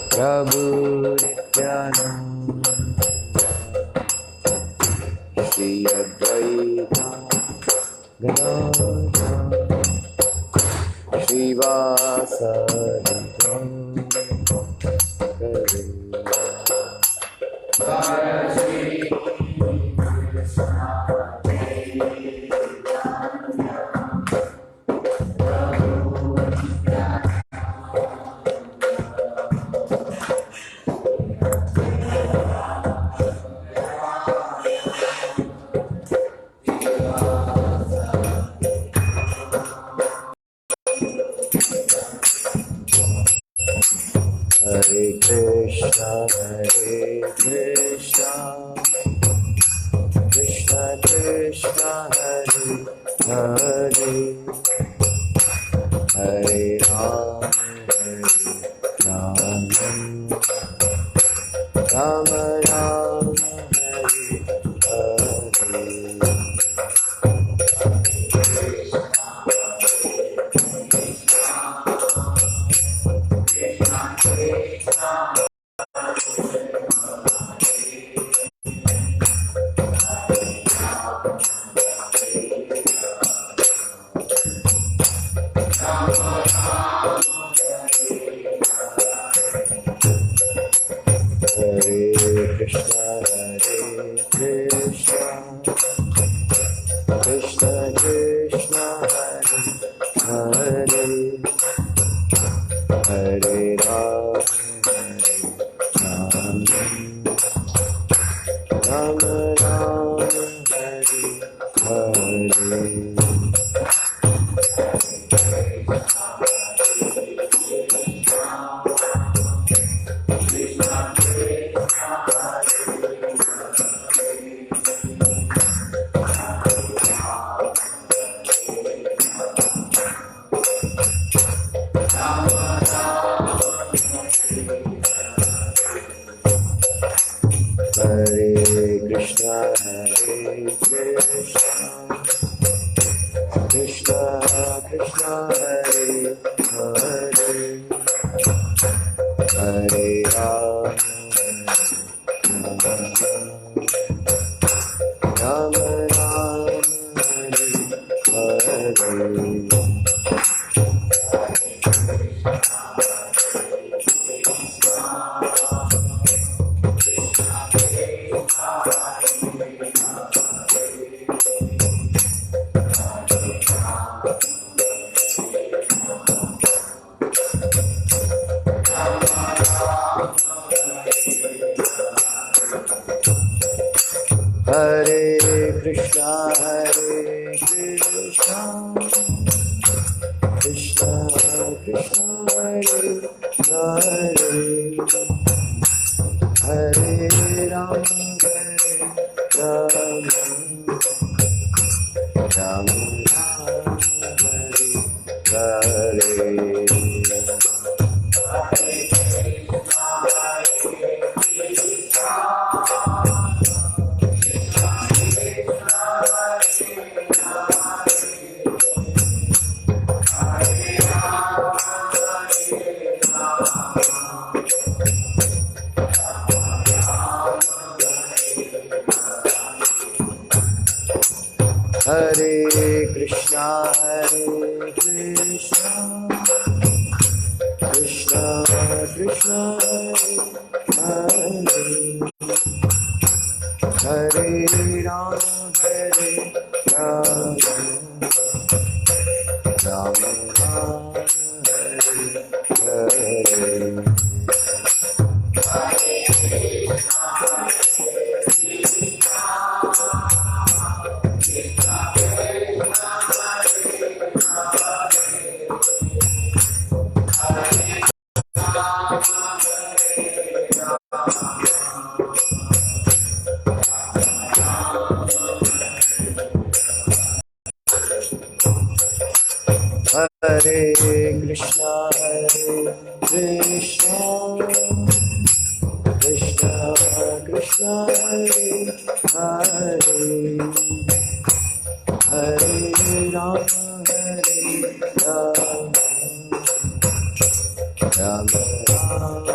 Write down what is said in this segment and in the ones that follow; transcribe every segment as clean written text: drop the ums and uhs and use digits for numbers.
Prabhu Nityananda Shri Advaita Gadadhara Srivasadi Hare Krishna, Krishna Krishna, Hare Hare, Hare Ram, Ram Ram, Hare Krishna, Krishna Krishna, Hare Hare, Hare Ram, Ram Ram, Hare Hare. Krishna Krishna, Hare Hare, Hare Ram, Ram Ram, Hare Hare. Hare Krishna, Krishna Krishna, Hare Hare, Hare Ram, Ram Ram, Hare Hare. Hare Krishna, Krishna Krishna, Hare Hare, Hare Ram, Ram Ram, Hare Hare. Hare Krishna, Krishna Krishna Krishna, Hare Hare, Hare Ram, Ram Ram,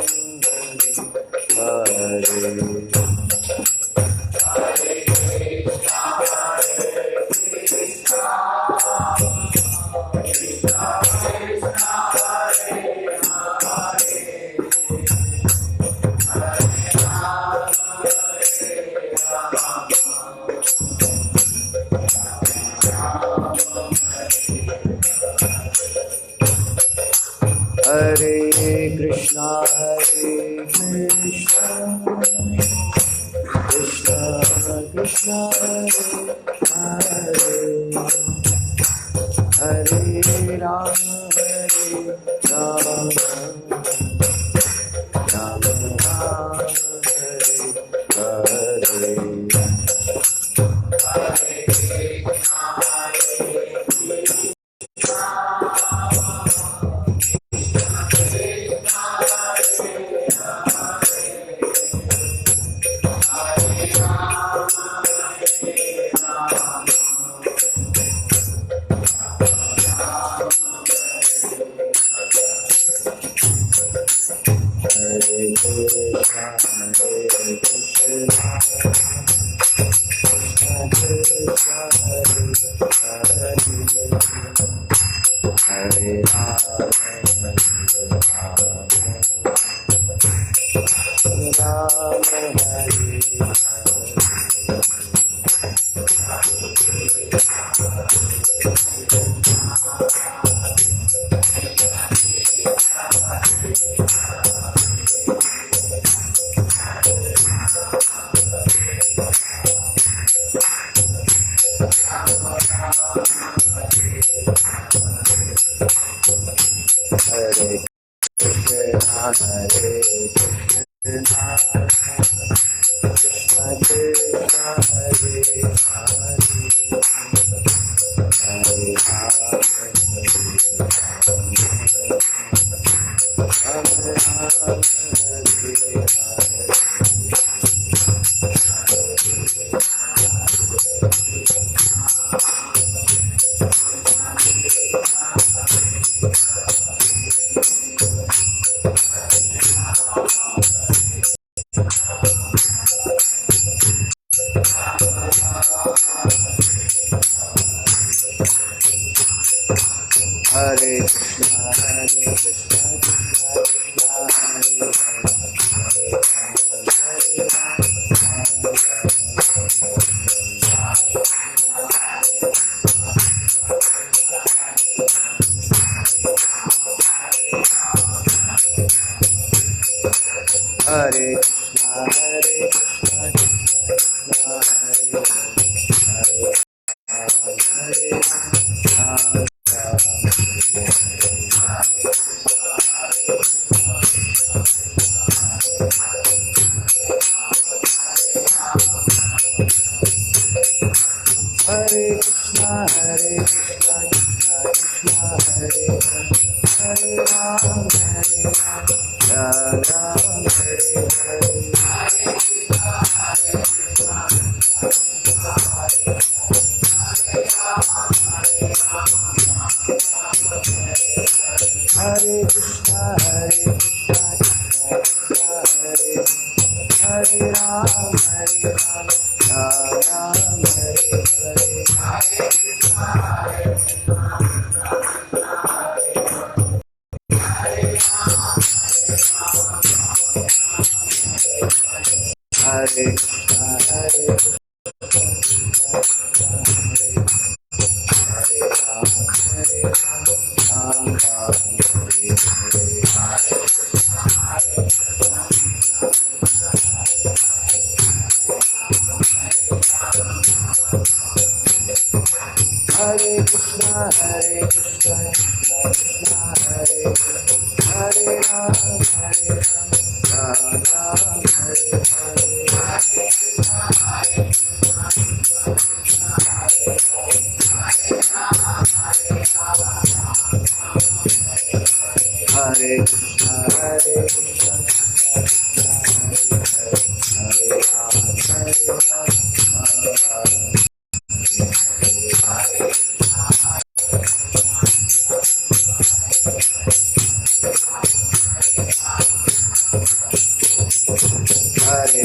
Hare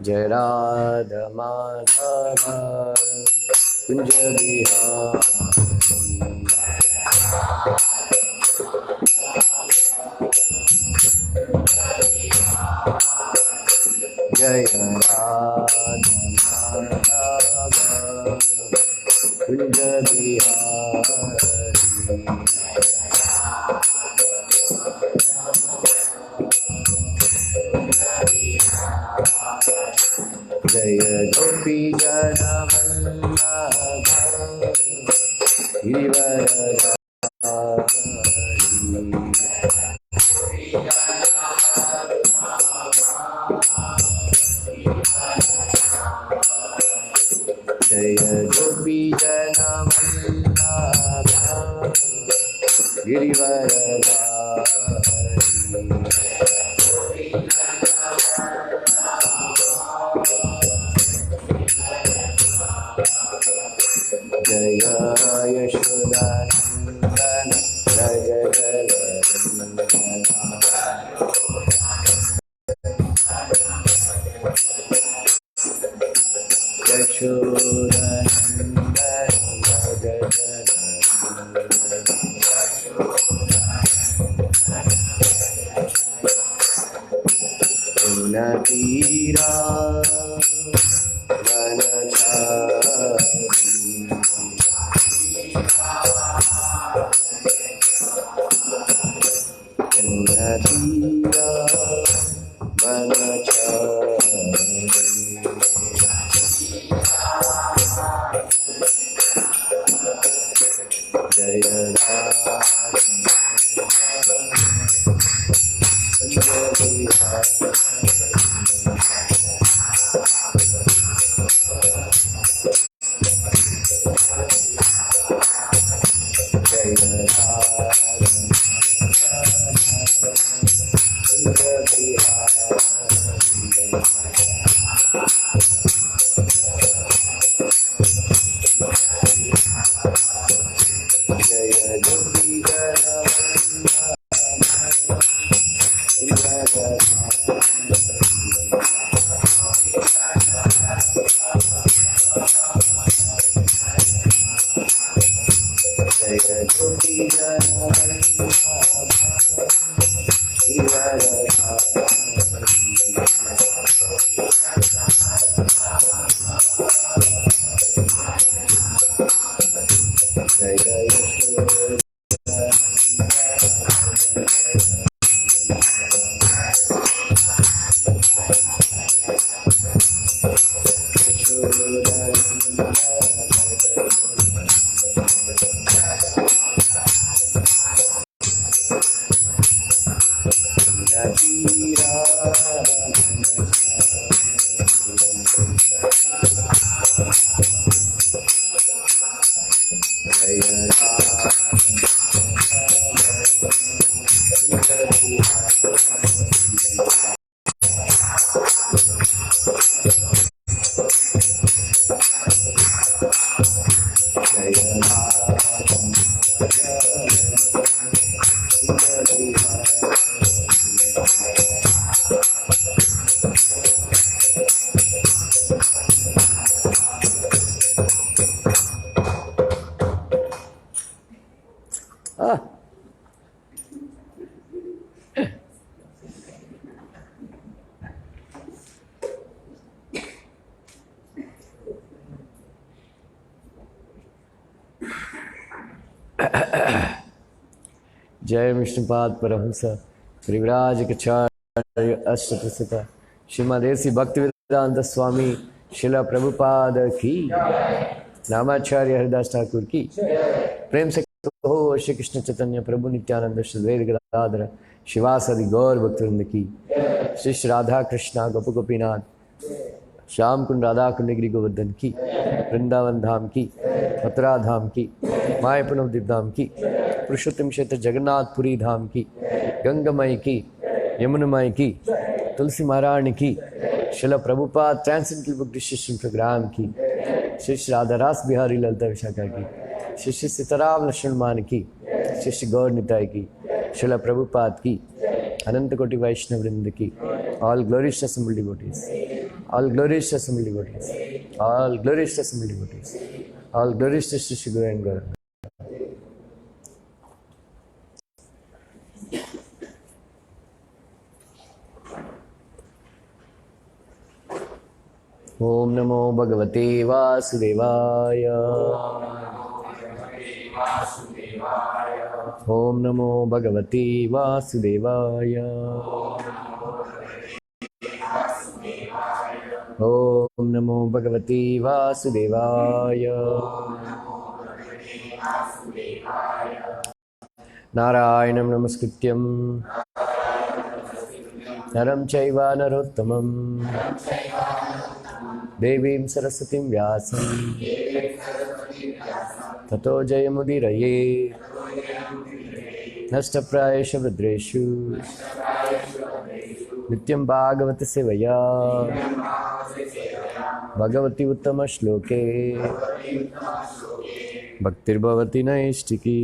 Jai Radha Madhava Kunja Bihari Jai Radha Madhava Kunja Bihari Jaya Gopi Jana Vallabha Girivaradhari Jaya Gopi Jana Vallabha Girivaradhari Jaya Yashodanandana Jaya Natira जय विष्णुपाद परमहंस परिव्राज कचार्य अष्टप्रसिद्ध श्रीमदेसी भक्तिवेदांत स्वामी शिला प्रभुपाद की नामाचार्य हरिदास ठाकुर की प्रेम से हो श्री कृष्ण चैतन्य प्रभु नित्यानंद श्री गदाधर शिवासदि गौर भक्तवृंद की श्री श्री राधा कृष्णा गोप गोपीनाथ श्याम कुंड राधा कुंड गिरि गोवर्धन की वृंदावन धाम की मथुरा धाम की मायापुर नवद्वीप धाम की पुरुषोत्तम क्षेत्र जगन्नाथपुरी धाम की गंगामय की यमुनामय की तुलसी महारानी की Srila Prabhupada transcendental book distribution programme की श्री श्री राधा रास बिहारी ललिता विशाखा की श्री श्री सीताराम लक्ष्मण मान की श्री श्री गौर निताय की शिला प्रभुपाद की अनंत कोटि वैष्णव वृंद की all glories assembled devotees, all glories to assembled devotees, all glories to assembled devotees, all glories to Shri Shri Guru and Gauranga. Om Namo Bhagavate Vasudevaya. Om Namo Bhagavate Vasudevaya. Om Namo Bhagavate Vasudevaya. Narayanam Namaskrityam Naram Chaiva Narottamam Devim Saraswatim Vyasam Tato Jayamudiraye Nashtaprayesha Vadreshu Nityam Bhagavata Sevaya Bhagavati Uttama Shloke Bhaktir Bhavati Naishtiki.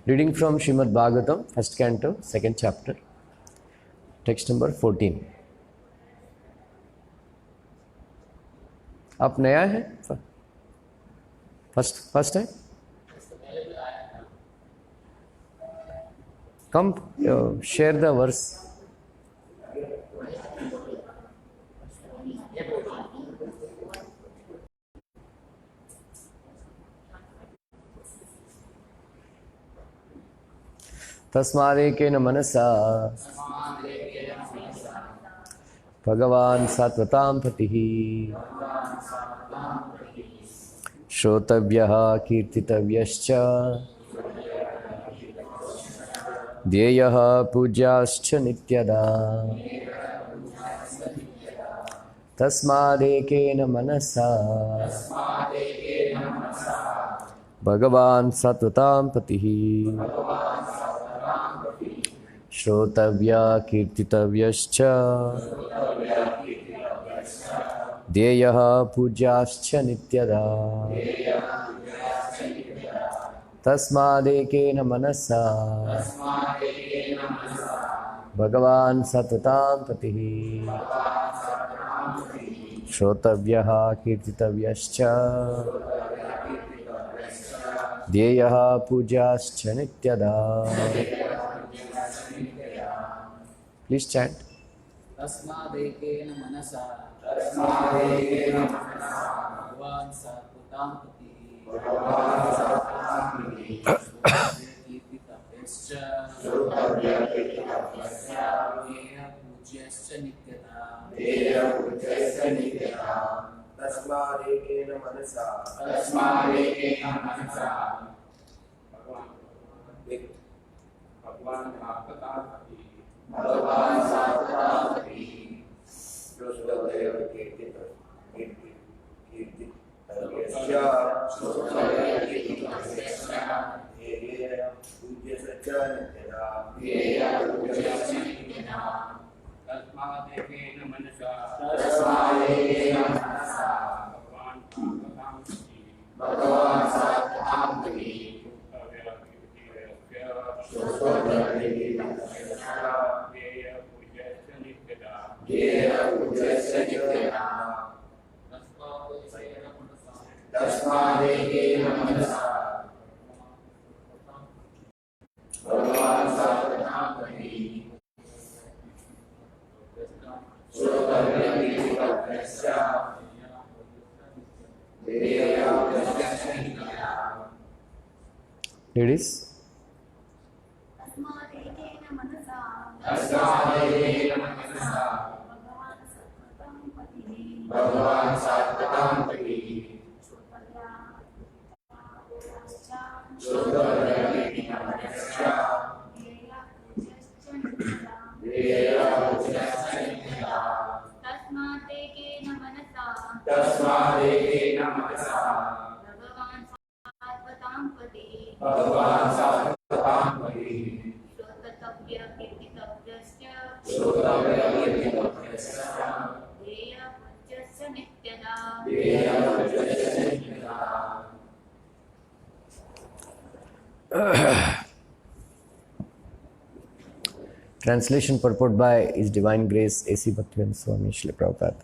Reading from Srimad Bhagavatam, first canto, second chapter, text number 14. आप नया है? First है? Come share the verse. tasmād ekena manasā bhagavān sātvatāṁ patiḥ śrotavyaḥ kīrtitavyaś dhyeyaḥ pūjyaś nityada tasmād ekena manasā bhagavān sātvatāṁ patiḥ śrotavyaḥ kīrtitavyaś dhyeyaḥ pūjyaś nityada tasmād ekena manasā bhagavān sātvatāṁ patiḥ śrotavyaḥ kīrtitavyaś dhyeyaḥ pūjyaś nityada. Please chant. Tasmad ekena manasa bhagavān sātvatāṁ patiḥ श्रोतव्यः देयः पूज्यश्च नित्यदा तस्मादेकेन मनसा भगवान् सतापति भगवान् सतापति श्रोतव्यः कीर्तितव्यस्य धेयः पूज्यश्च नित्यदा तस्मादेकेन मनसा भगवान् सतापति धेयः पूज्यश्च नित्यदा तस्मादेकेन मनसा भगवान् सतापति श्रोतव्यः धेयः पूज्यश्च नित्यदा Ladies, तस्मादेकेन मनसा भगवान् सतापति श्रोतव्यः धेयः पूज्यश्च नित्यदा तस्मादेकेन मनसा तस्मादेकेन मनसा भगवान् सतातां भगवान् सतापति श्रोतव्यः कीर्तितव्यस्य श्रोतव्यः धेयः पूज्यश्च नित्यदा धेयः पूज्यश्च नित्यदा translation purport by His Divine Grace A.C. Bhaktivedanta Swami Srila Prabhupada.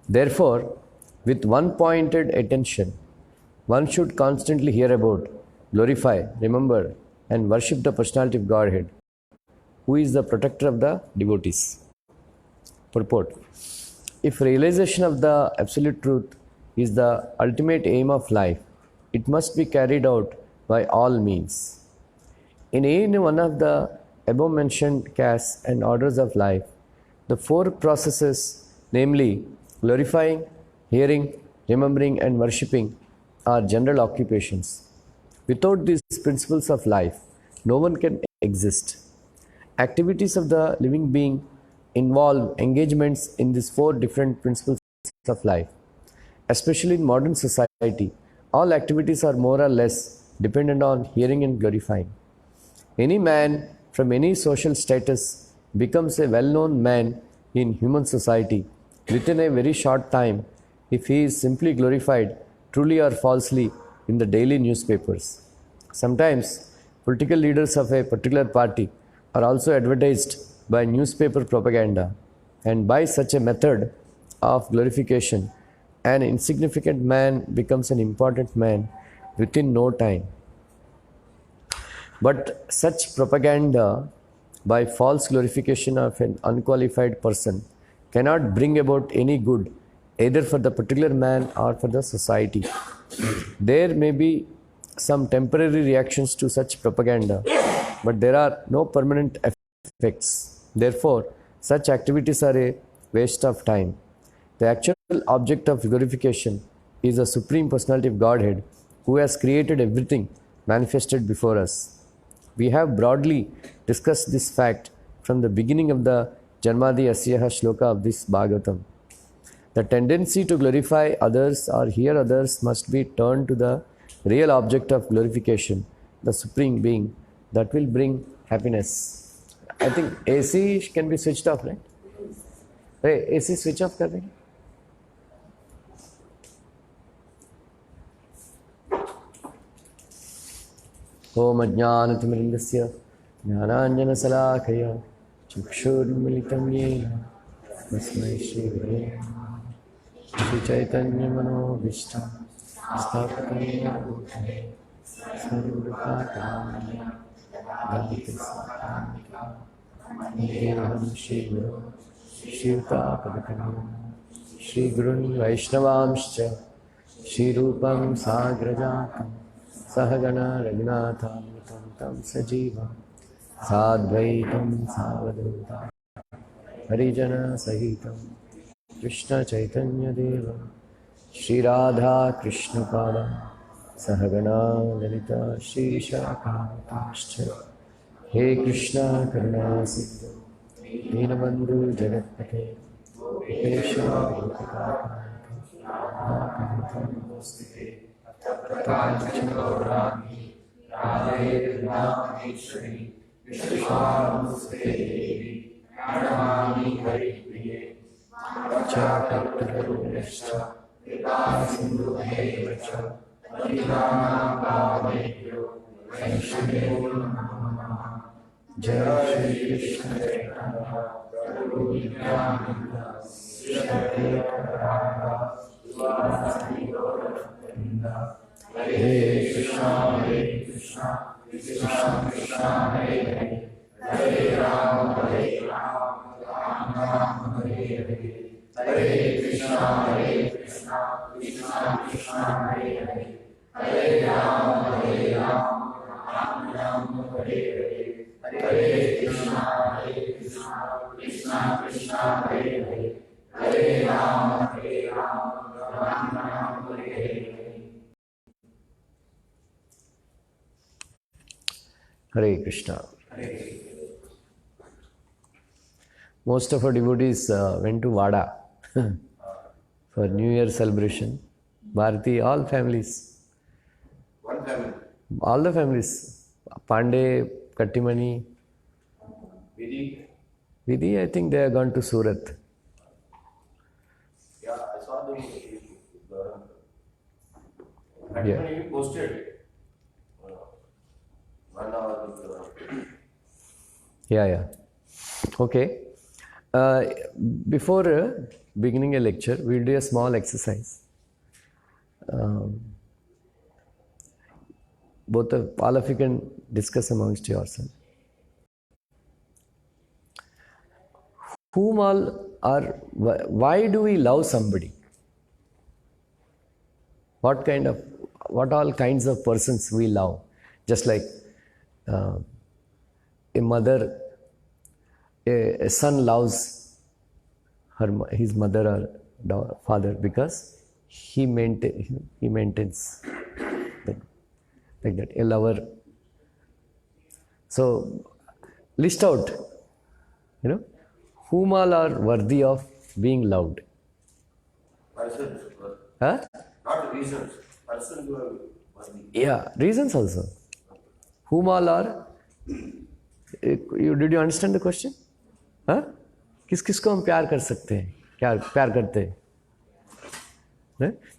Therefore, with one-pointed attention, one should constantly hear about, glorify, remember, and worship the Personality of Godhead, who is the protector of the devotees. Purport. If realization of the Absolute Truth is the ultimate aim of life, it must be carried out by all means. In any one of the above-mentioned castes and orders of life, the four processes, namely glorifying, hearing, remembering, and worshipping, are general occupations. Without these principles of life, no one can exist. Activities of the living being involve engagements in these four different principles of life. Especially in modern society, all activities are more or less dependent on hearing and glorifying. Any man from any social status becomes a well-known man in human society within a very short time if he is simply glorified, truly or falsely, in the daily newspapers. Sometimes, political leaders of a particular party are also advertised by newspaper propaganda, and by such a method of glorification, an insignificant man becomes an important man within no time. But such propaganda by false glorification of an unqualified person cannot bring about any good either for the particular man or for the society. There may be some temporary reactions to such propaganda, but there are no permanent effects. Therefore, such activities are a waste of time. The actual object of glorification is the Supreme Personality of Godhead, who has created everything manifested before us. We have broadly discussed this fact from the beginning of the Janmadi Asyaha shloka of this Bhagavatam. The tendency to glorify others or hear others must be turned to the real object of glorification, the Supreme Being, that will bring happiness. I think AC can be switched off, right? Hey, AC switch off kar देंगे? ओम अज्ञानतिमिरन्दस्य ज्ञानाञ्जनशलाकया चक्षुर्मिलितं येन तस्मै श्रीगुरवे श्रीचैतन्यमनोभीष्टं स्थापितं येन भूतले सर्वरूपाकारं गणपतिस्मृतिं श्रीगुरो श्रीयुतापदकं श्रीगुरुन् वैष्णवांश्च श्रीरूपं साग्रजातं सहगण रघुनाथान्वितं तं सजीवं साद्वैतं सावधूतं हरिजनसहितं कृष्णचैतन्यदेवं श्रीराधा कृष्णपादं सहगणा ललिता श्रीशाखान्ताश्च हे कृष्णा करुणा सिन्धु दीनबन्धु जगत्पते गोपेशा गोपिकान्तं नमोऽस्तुते तप्तकाञ्चन गौराङ्गी राधे वृन्दावनेश्वरी विश्वात्मके देवी प्रणमामि हरिप्रिये वाञ्छाकल्पतरुभ्यश्च कृपासिन्धुभ्यैव च पतितानां पावनेभ्यो वैष्णवेभ्यो नमो नमः। जय श्री कृष्ण चैतन्य प्रभु नित्यानंद श्री अद्वैत गदाधर गोविंद हरे Krishna Krishna Krishna Hare Hare Hare Ram Ram Ram Hare Hare Hare Krishna Krishna Krishna Hare Hare Hare Ram Ram Ram Hare Hare Hare Krishna Krishna Krishna Hare Hare Hare Ram Ram Ram Hare Hare. Hare Krishna. Most of our devotees went to Vada for New Year celebration. Bharati, all families. One family. All the families. Pandey, Kattimani. Vidhi, I think they have gone to Surat. Yeah, I saw them. Yeah. You posted 1 hour. Yeah. Okay. Before beginning a lecture, we'll do a small exercise. All of you can discuss amongst yourselves. Whom all are, why do we love somebody? What all kinds of persons we love? Just like a mother, a son loves his mother or father because he maintains like that. A lover. So list out, whom all are worthy of being loved. Persons. Huh? Not reasons. Persons who are worthy. Yeah, reasons also. Whom all are? Did you understand the question? Huh? किसको हम प्यार कर सकते हैं? क्या प्यार करते हैं?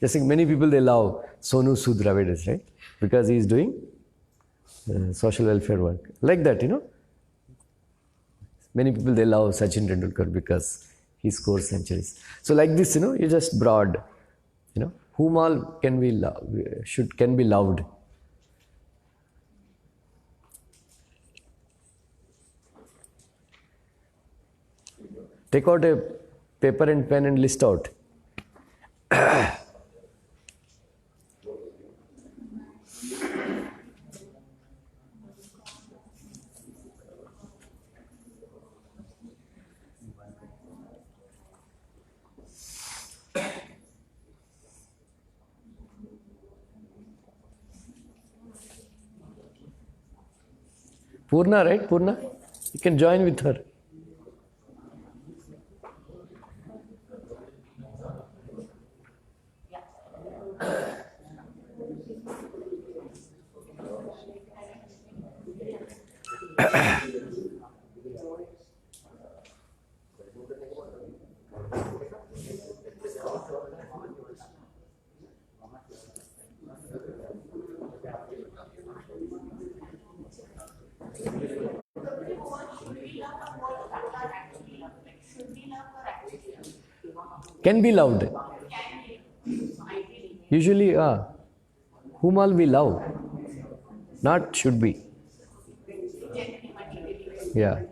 जैसे many people they love Sonu Sood Dravidas, right? Because he is doing social welfare work. Like that, Many people they love Sachin Tendulkar because he scores centuries. So like this, you just broad, whom all can be loved. Take out a paper and pen and list out. Purna, right? Purna? You can join with her. Can be loved. Usually, whom all we love, not should be. Yeah.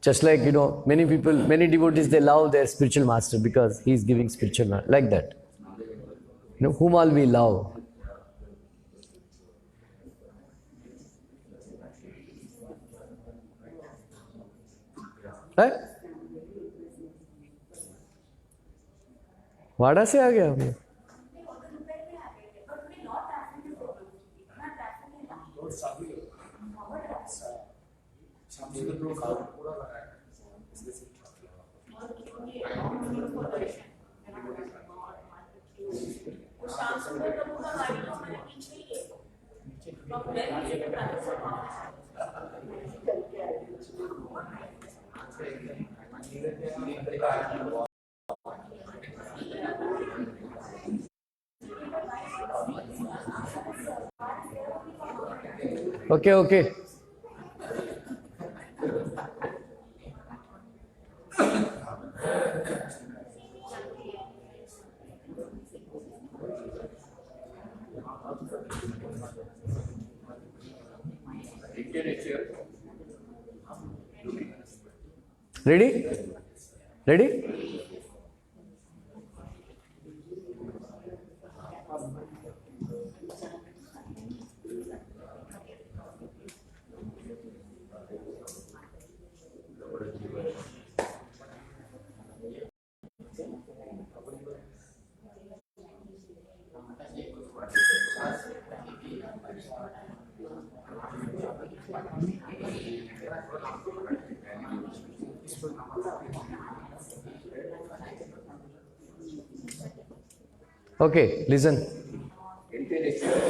Just like, many people, many devotees, they love their spiritual master because he is giving spiritual knowledge. Like that. Whom all we love. Right? वाड़ा से आ गया हमें. Okay. Ready? Okay, listen. Intellectual,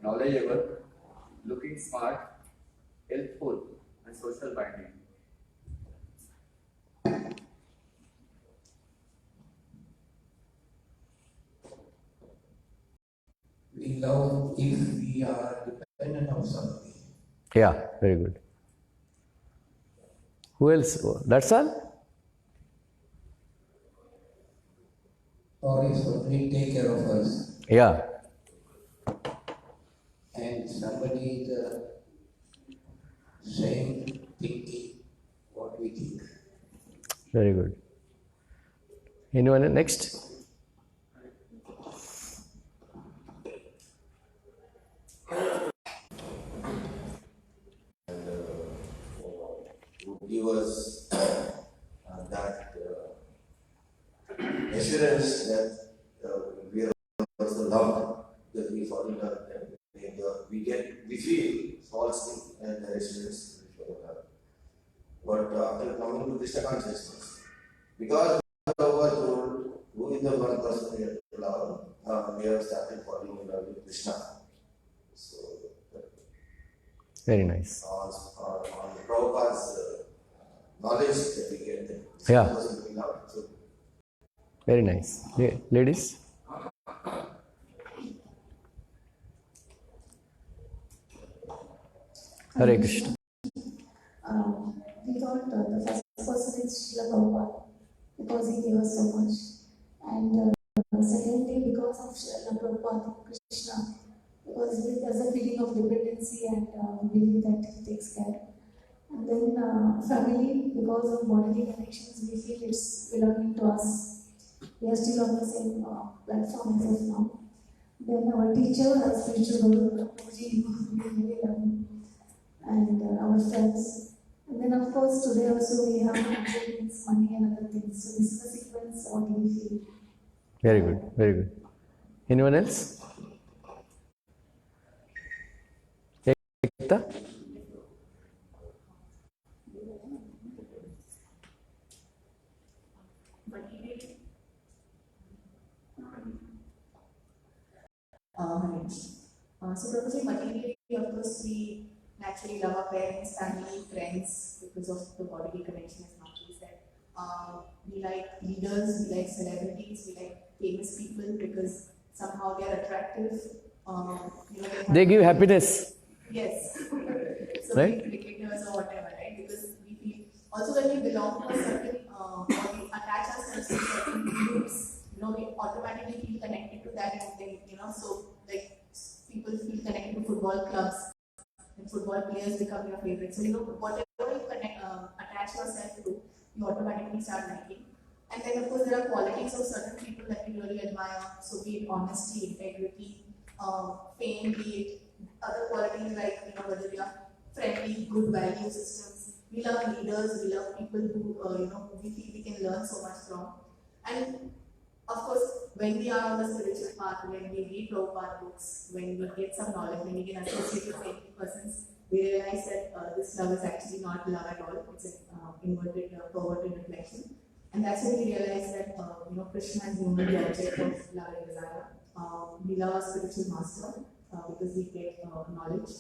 knowledgeable, looking smart, helpful, and social binding. We love if we are dependent on something. Yeah, very good. Who else? That's all? Or if somebody take care of us Yeah. and somebody the same thinking what we think. Very good. Anyone next? Give us that assurance that we are also loved, that we fall in love, and we feel false and the assurance we fall in love. But after coming to Krishna consciousness, because we were told who is the one person we have to love, we have started falling in love with Krishna. So, Very nice. on the Prabhupada's knowledge that we get, Yeah. person we love. So, Very nice. Ladies? Hare Krishna. We thought the first person is Srila Prabhupada because he gave us so much. And secondly, because of Srila Prabhupada, Krishna, because there's a feeling of dependency and we believe that he takes care. And then family, because of bodily connections, we feel it's belonging to us. We are still on the same platform as of now. Then our teacher, our spiritual guru, Prji, we really love him. And our friends. And then of course today also we have things, money and other things. So this is the sequence what we feel. Very good. Very good. Anyone else? Gita? So Prabhuji, materially, of course, we naturally love our parents, family, friends because of the bodily connection, as Maharaj said. We like leaders, we like celebrities, we like famous people because somehow they are attractive. They give happiness. Yes. So Right? cricketers or whatever, right? Because we feel also when we belong to a certain or we attach ourselves to certain groups, we automatically feel connected to that and then, so like people feel connected to football clubs and football players become your favorite. So whatever you connect, attach yourself to, you automatically start liking. And then of course there are qualities of certain people that we really admire. So be it honesty, integrity, fame, be it other qualities like, whether they are friendly, good value systems. We love leaders, we love people who, we feel we can learn so much from. And of course, when we are on the spiritual path, when we read Prabhupada books, when we get some knowledge, when we can associate with saintly persons, we realize that this love is actually not love at all. It's an inverted, perverted reflection. And that's when we realize that Krishna is only the object of love and desire. We love our spiritual master because we get knowledge,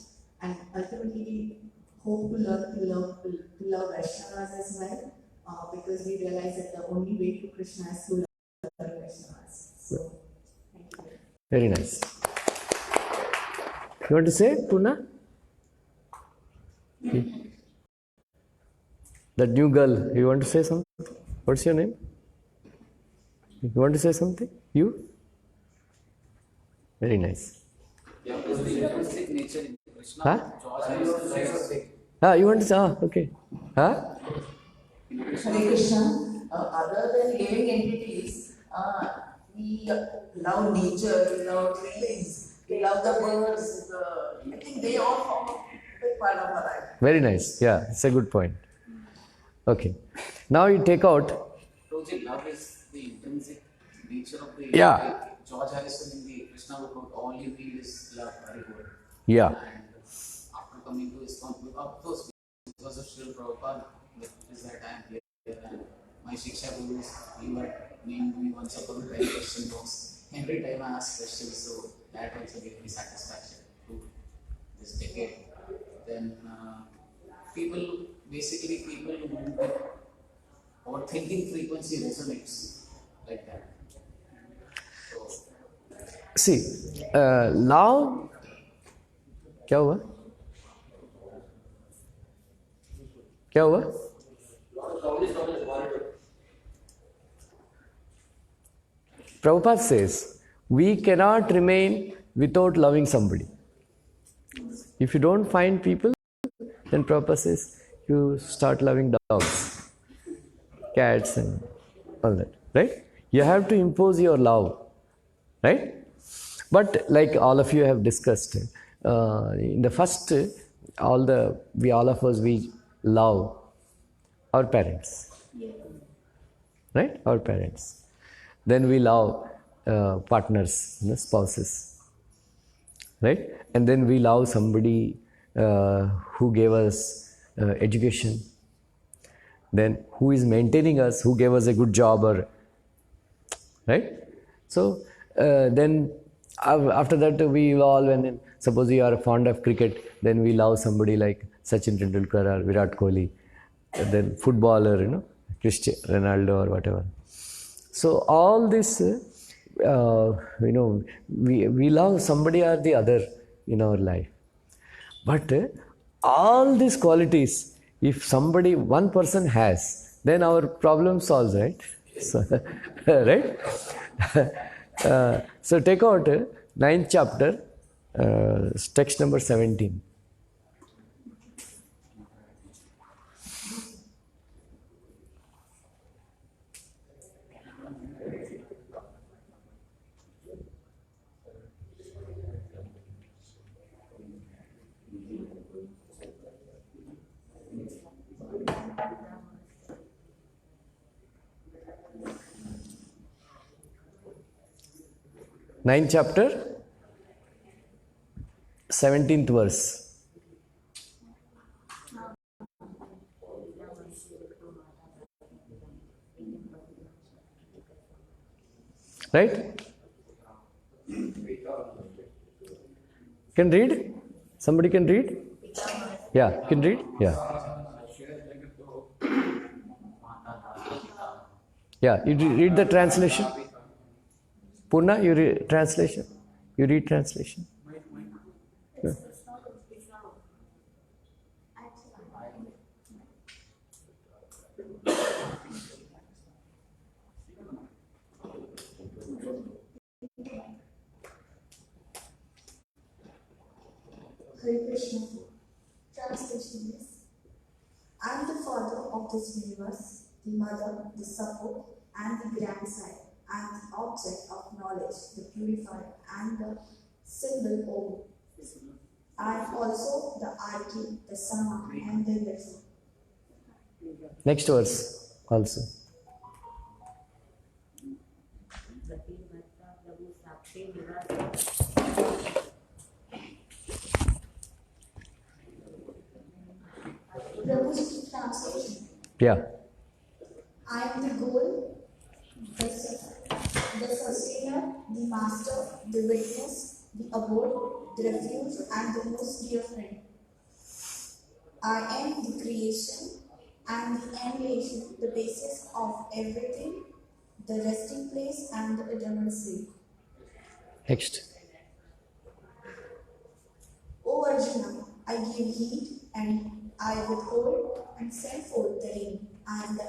and ultimately we hope to learn to love Vaishnavas as well, because we realize that the only way to Krishna is to love Vaishnavas. So, thank you. Very nice. You want to say, Puna? That new girl, you want to say something? What's your name? You want to say something? You? Very nice. Yeah, because the intrinsic nature in Krishna, Huh? George You want to say? Okay. Huh? Hare Krishna. Other than living entities, we love nature, we love trees, we love the birds. I think they all form a big part of our life. Very nice. Yeah, it's a good point. Okay. Now you take out. Prabhuji, love is the intrinsic nature of the. Yeah. George Harrison in the Krishna book wrote, all you need is love, very good. Yeah. And after coming to ISKCON, of course, because of Srila Prabhupada, it is that I am here. And my Shiksha Gurus, you had named me once upon a time question box. Every time I ask questions, so that also gave me satisfaction to this decade. Then people who move with our thinking frequency resonates like that. So, See, now, क्या हुआ? क्या हुआ? Prabhupada says, we cannot remain without loving somebody. If you don't find people, then Prabhupada says, you start loving dogs, cats and all that, right? You have to impose your love, right? But like all of you have discussed, in the first, all of us, we love our parents, right? Our parents. Then we love partners, spouses, right? And then we love somebody who gave us education, then who is maintaining us, who gave us a good job, or right? So then after that we evolve, and then suppose you are fond of cricket, then we love somebody like Sachin Tendulkar or Virat Kohli, and then footballer, Cristiano Ronaldo or whatever. So all this, we love somebody or the other in our life. But all these qualities, if one person has, then our problem solves, right? So, right? So take out 9th chapter, text number 17. Ninth chapter, 17th verse. Right? Can read? Somebody can read? Yeah, can read? Yeah. Yeah, you read the translation. Purna, you read translation? You read translation? Yeah. Hare Krishna. Translation is, I am the father of this universe, the mother, the support, and the grandsire, and the object of knowledge, the purifier, and the symbol of. I am also the IQ, the Sama, and the lesson. Next verse also. Prabhu's translation. Yeah. I am the goal, the sustainer, the master, the witness, the abode, the refuge, and the most dear friend. I am the creation and the annihilation, the basis of everything, the resting place and the eternal sleep. Next. O Arjuna, I give heed and I withhold and send forth the rain. I am the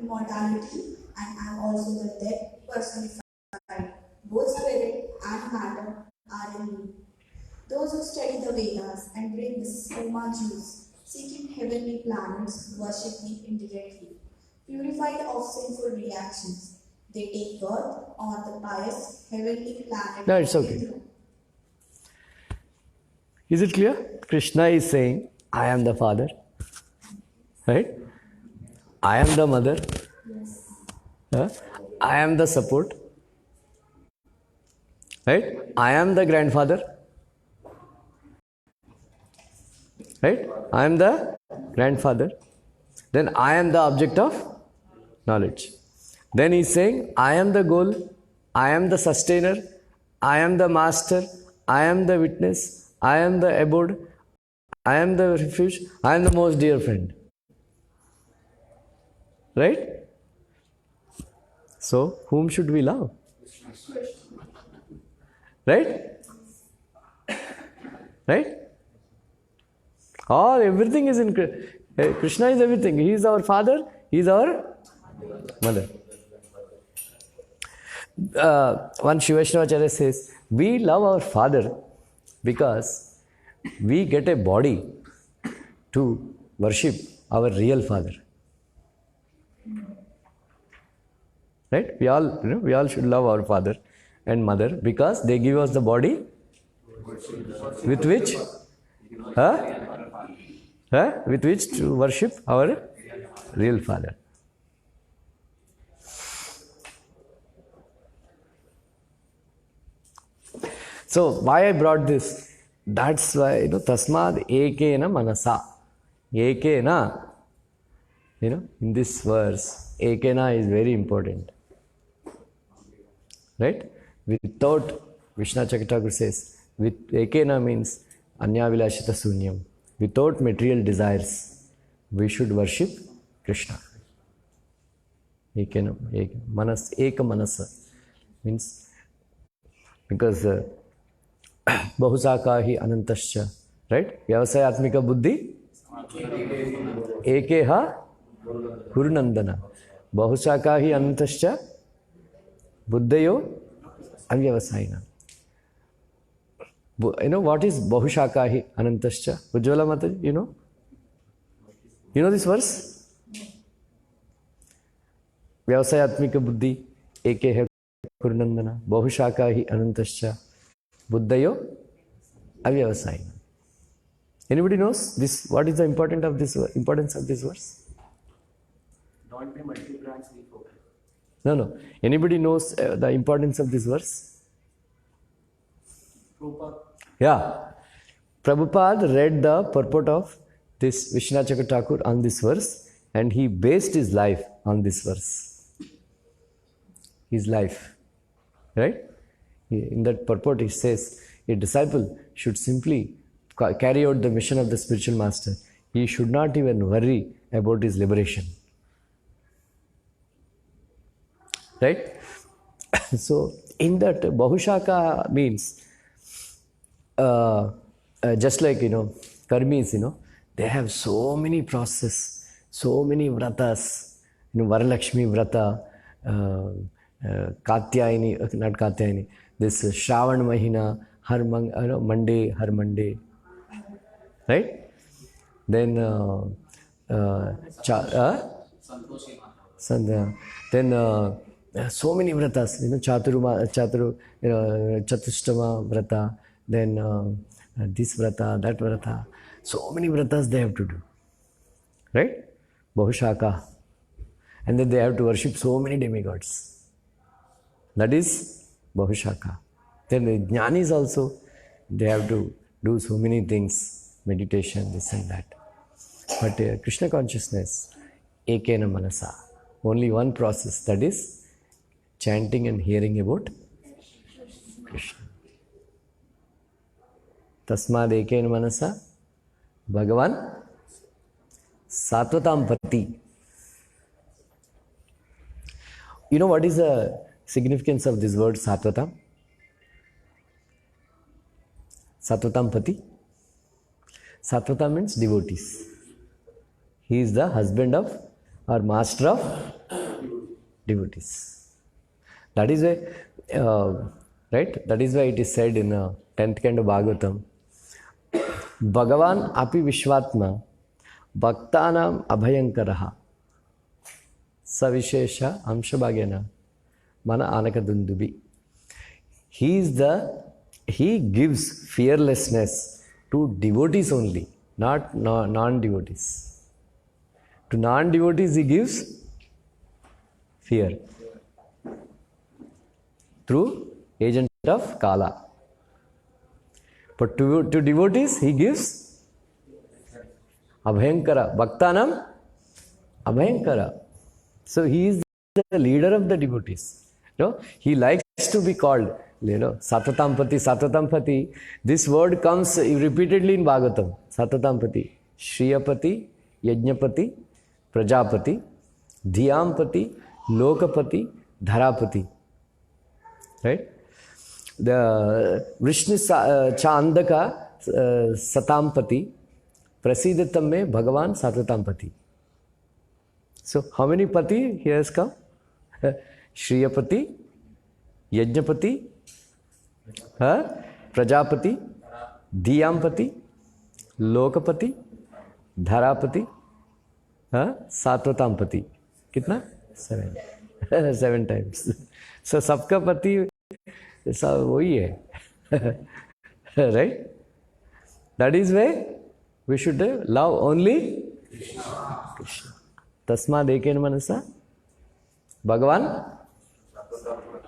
immortality and I am also the death personified. Both spirit and matter are in me. Those who study the Vedas and bring the Soma juice, seeking heavenly planets, worship me indirectly. Purified of sinful reactions, they take birth on the pious heavenly planet. No, it's okay. Is it clear? Krishna is saying, I am the father. Right? I am the mother. Yes. I am the support. Right? I am the grandfather. Right? I am the grandfather. Then I am the object of knowledge. Then he is saying, I am the goal. I am the sustainer. I am the master. I am the witness. I am the abode. I am the refuge. I am the most dear friend. Right? So, whom should we love? Right? Right? Everything is in Krishna is everything. He is our father. He is our mother. One Shiva Vaishnavacharya says, we love our father because we get a body to worship our real father. Right? We all should love our father and mother because they give us the body with which to worship our real father. So why I brought this? That's why tasmād ekena manasa. Ekena, in this verse, ekena is very important. Right? Without, Vishnu Thakur says, with ekena means anyavilashita sunyam. Without material desires, we should worship Krishna. Ekena, manas, eka manasa means because bahusaka hi anantascha, right? Vyavasayatmika buddhi ekeha hurnandana. Bahusaka hi anantascha buddhayo avyavasayina. What is Bahushakahi Anantascha? Ujjwala Mataji, you know? You know this verse? Vyavasayatmika buddhi ekeha kurnandana Bahushakahi Anantascha buddhayo avyavasayina. Anybody knows this? What is the importance of this verse? Don't be multi-branch refocus. No. Anybody knows the importance of this verse? Yeah. Prabhupada read the purport of this Vishnu Thakur on this verse and he based his life on this verse. His life. Right? In that purport he says, a disciple should simply carry out the mission of the spiritual master. He should not even worry about his liberation. Right? So, in that, Bahushaka means just like, karmis, they have so many processes, so many vratas, Varalakshmi vrata, Katyayani, not Katyayani, this Shravan Mahina, Monday, right? Then Santoshi Mata. Then so many vratas, Chatushtama vrata, then this vrata, that vrata. So many vratas they have to do. Right? Bahushaka. And then they have to worship so many demigods. That is Bahushaka. Then the jnanis also, they have to do so many things, meditation, this and that. But Krishna consciousness, ekena manasa, only one process, that is chanting and hearing about Krishna. Tasmād ekena manasa, bhagavān sātvatāṁ patiḥ. You know what is the significance of this word sātvatāṁ? Sātvatāṁ patiḥ. Sātvatāṁ means devotees. He is the husband of or master of devotees. That is why, right? That is why it is said in 10th canto Bhagavatam, bhagavān api vishvatma bhaktānam abhayankaraha savishesha amshabhagyana mana anakadundubi. He gives fearlessness to devotees only, not non-devotees. To non-devotees he gives fear through agent of Kala. But to devotees he gives Abhayankara, Bhaktanam Abhayankara. So he is the leader of the devotees. He likes to be called, satatam pati. This word comes repeatedly in Bhagavatam. Satatam pati, shriyapati, yajñapati, prajapati, dhyeyaḥ, lokapati, dharapati. Right? The Vishnu Chandaka Satampati, Prasidatam me Bhagavan Satatampati. So how many pati he has come? Shriyapati, Yajñapati, Prajapati, Dhyeyaḥ, Lokapati, Dharapati, Sātvatāṁ. Kitna? 7. 7 times. So sabka pati वही है. Right? That is why we should love only Krishna. Tasmād ekena manasa bhagavān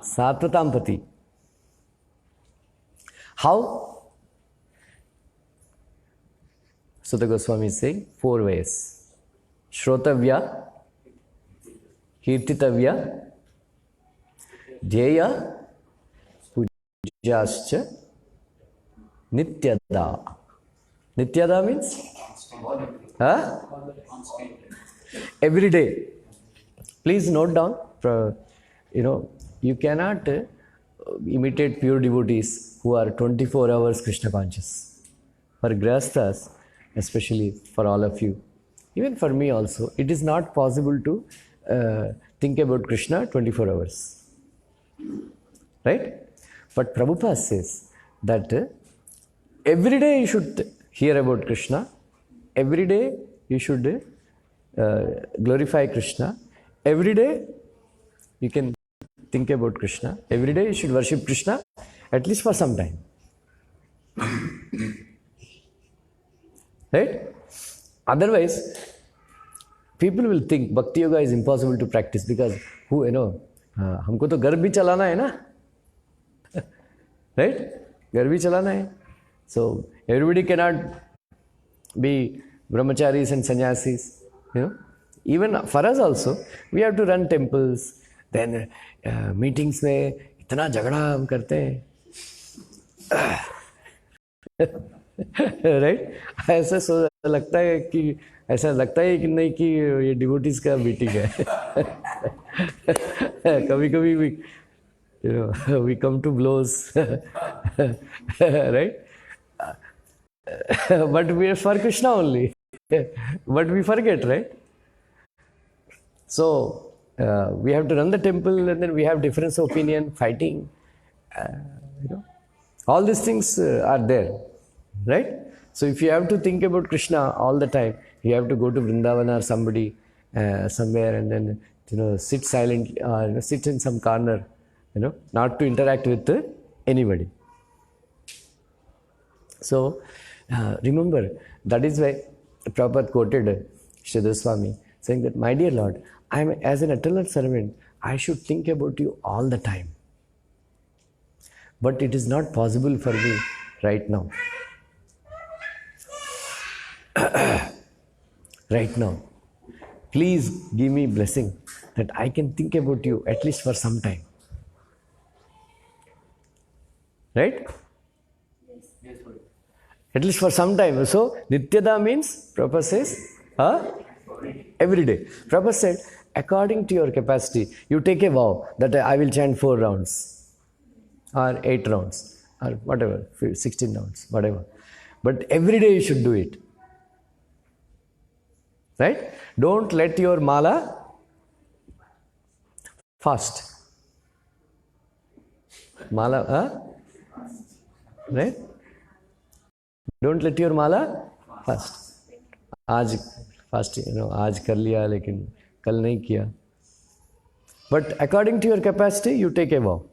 sātvatāṁ pati. How? So the Goswami is saying 4 ways. Śrotavyaḥ, kīrtitavyaś, dhyeyaḥ, pūjyaś, nityada. Nityada means? Every day. Please note down, you cannot imitate pure devotees who are 24 hours Krishna conscious. For grihasthas, especially for all of you, even for me also, it is not possible to think about Krishna 24 hours. Right? But Prabhupada says that every day you should hear about Krishna, every day you should glorify Krishna, every day you can think about Krishna, every day you should worship Krishna, at least for some time. Right? Otherwise, people will think Bhakti Yoga is impossible to practice because हमको तो घर भी चलाना है ना. Right? घर भी चलाना है. So everybody cannot be brahmacharis and sannyasis. Even for us also, we have to run temples. Then meetings में इतना झगड़ा हम करते हैं. Right? ऐसा लगता है कि नहीं कि ये डिवोटीज का मीटिंग है. कभी कभी we come to blows. Right? But we are for Krishna only. But we forget, right? So we have to run the temple, and then we have difference of opinion, fighting. All these things are there, right? So if you have to think about Krishna all the time, You have to go to Vrindavan or somebody somewhere and then sit silently, sit in some corner, not to interact with anybody. So remember, that is why Prabhupada quoted Sridhar Swami saying that, my dear Lord, I am as an eternal servant, I should think about you all the time. But it is not possible for me right now. Right now. Please give me blessing that I can think about you at least for some time. Right? At least for some time. So, nityada means, Prabhupada says, every day. Prabhupada said, according to your capacity, you take a vow that I will chant 4 rounds, or 8 rounds, or whatever, 16 rounds, whatever. But every day you should do it. Right? Don't let your mala fast. Mala, right? Don't let your mala fast. आज fast, आज कर लिया लेकिन कल नहीं किया. But according to your capacity, you take a vow.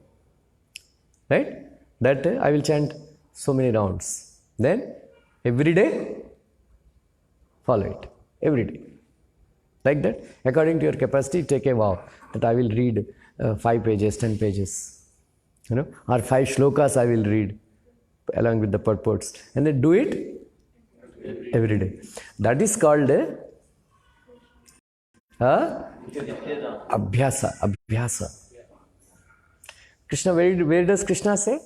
Right? That I will chant so many rounds. Then every day follow it. Every day. Like that. According to your capacity, take a vow that I will read 5 pages, 10 pages. Or 5 shlokas I will read along with the purports. And then do it every day. That is called abhyasa. Krishna, where does Krishna say?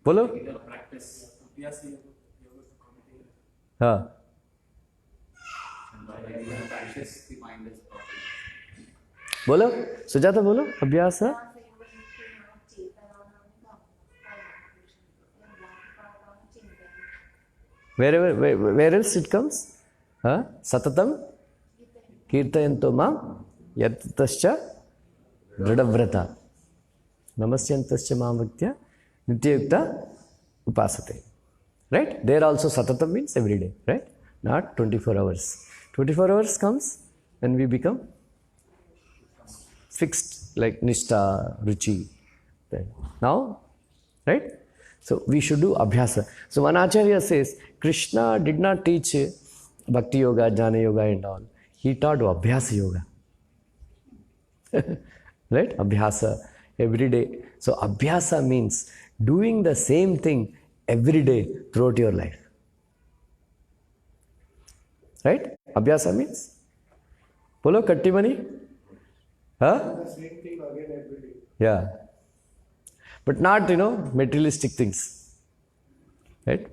बोलो. बोलो, सुजाता बोलो. अभ्यास. Where else it comes? Satatam kīrtayanto mam yatascha dhradavrata namasyantascha mam bhaktya nityada upasate. Right? There also satatam means every day. Right? Not 24 hours. 24 hours comes when we become fixed, like nishtha, ruchi. Now, right? So we should do abhyasa. So one acharya says, Krishna did not teach bhakti yoga, jnana yoga and all. He taught abhyasa yoga. Right? Abhyasa, every day. So abhyasa means doing the same thing every day throughout your life. Right? Abhyasa means? Polo Kattimani? The same thing again every day. Yeah. But not, materialistic things. Right?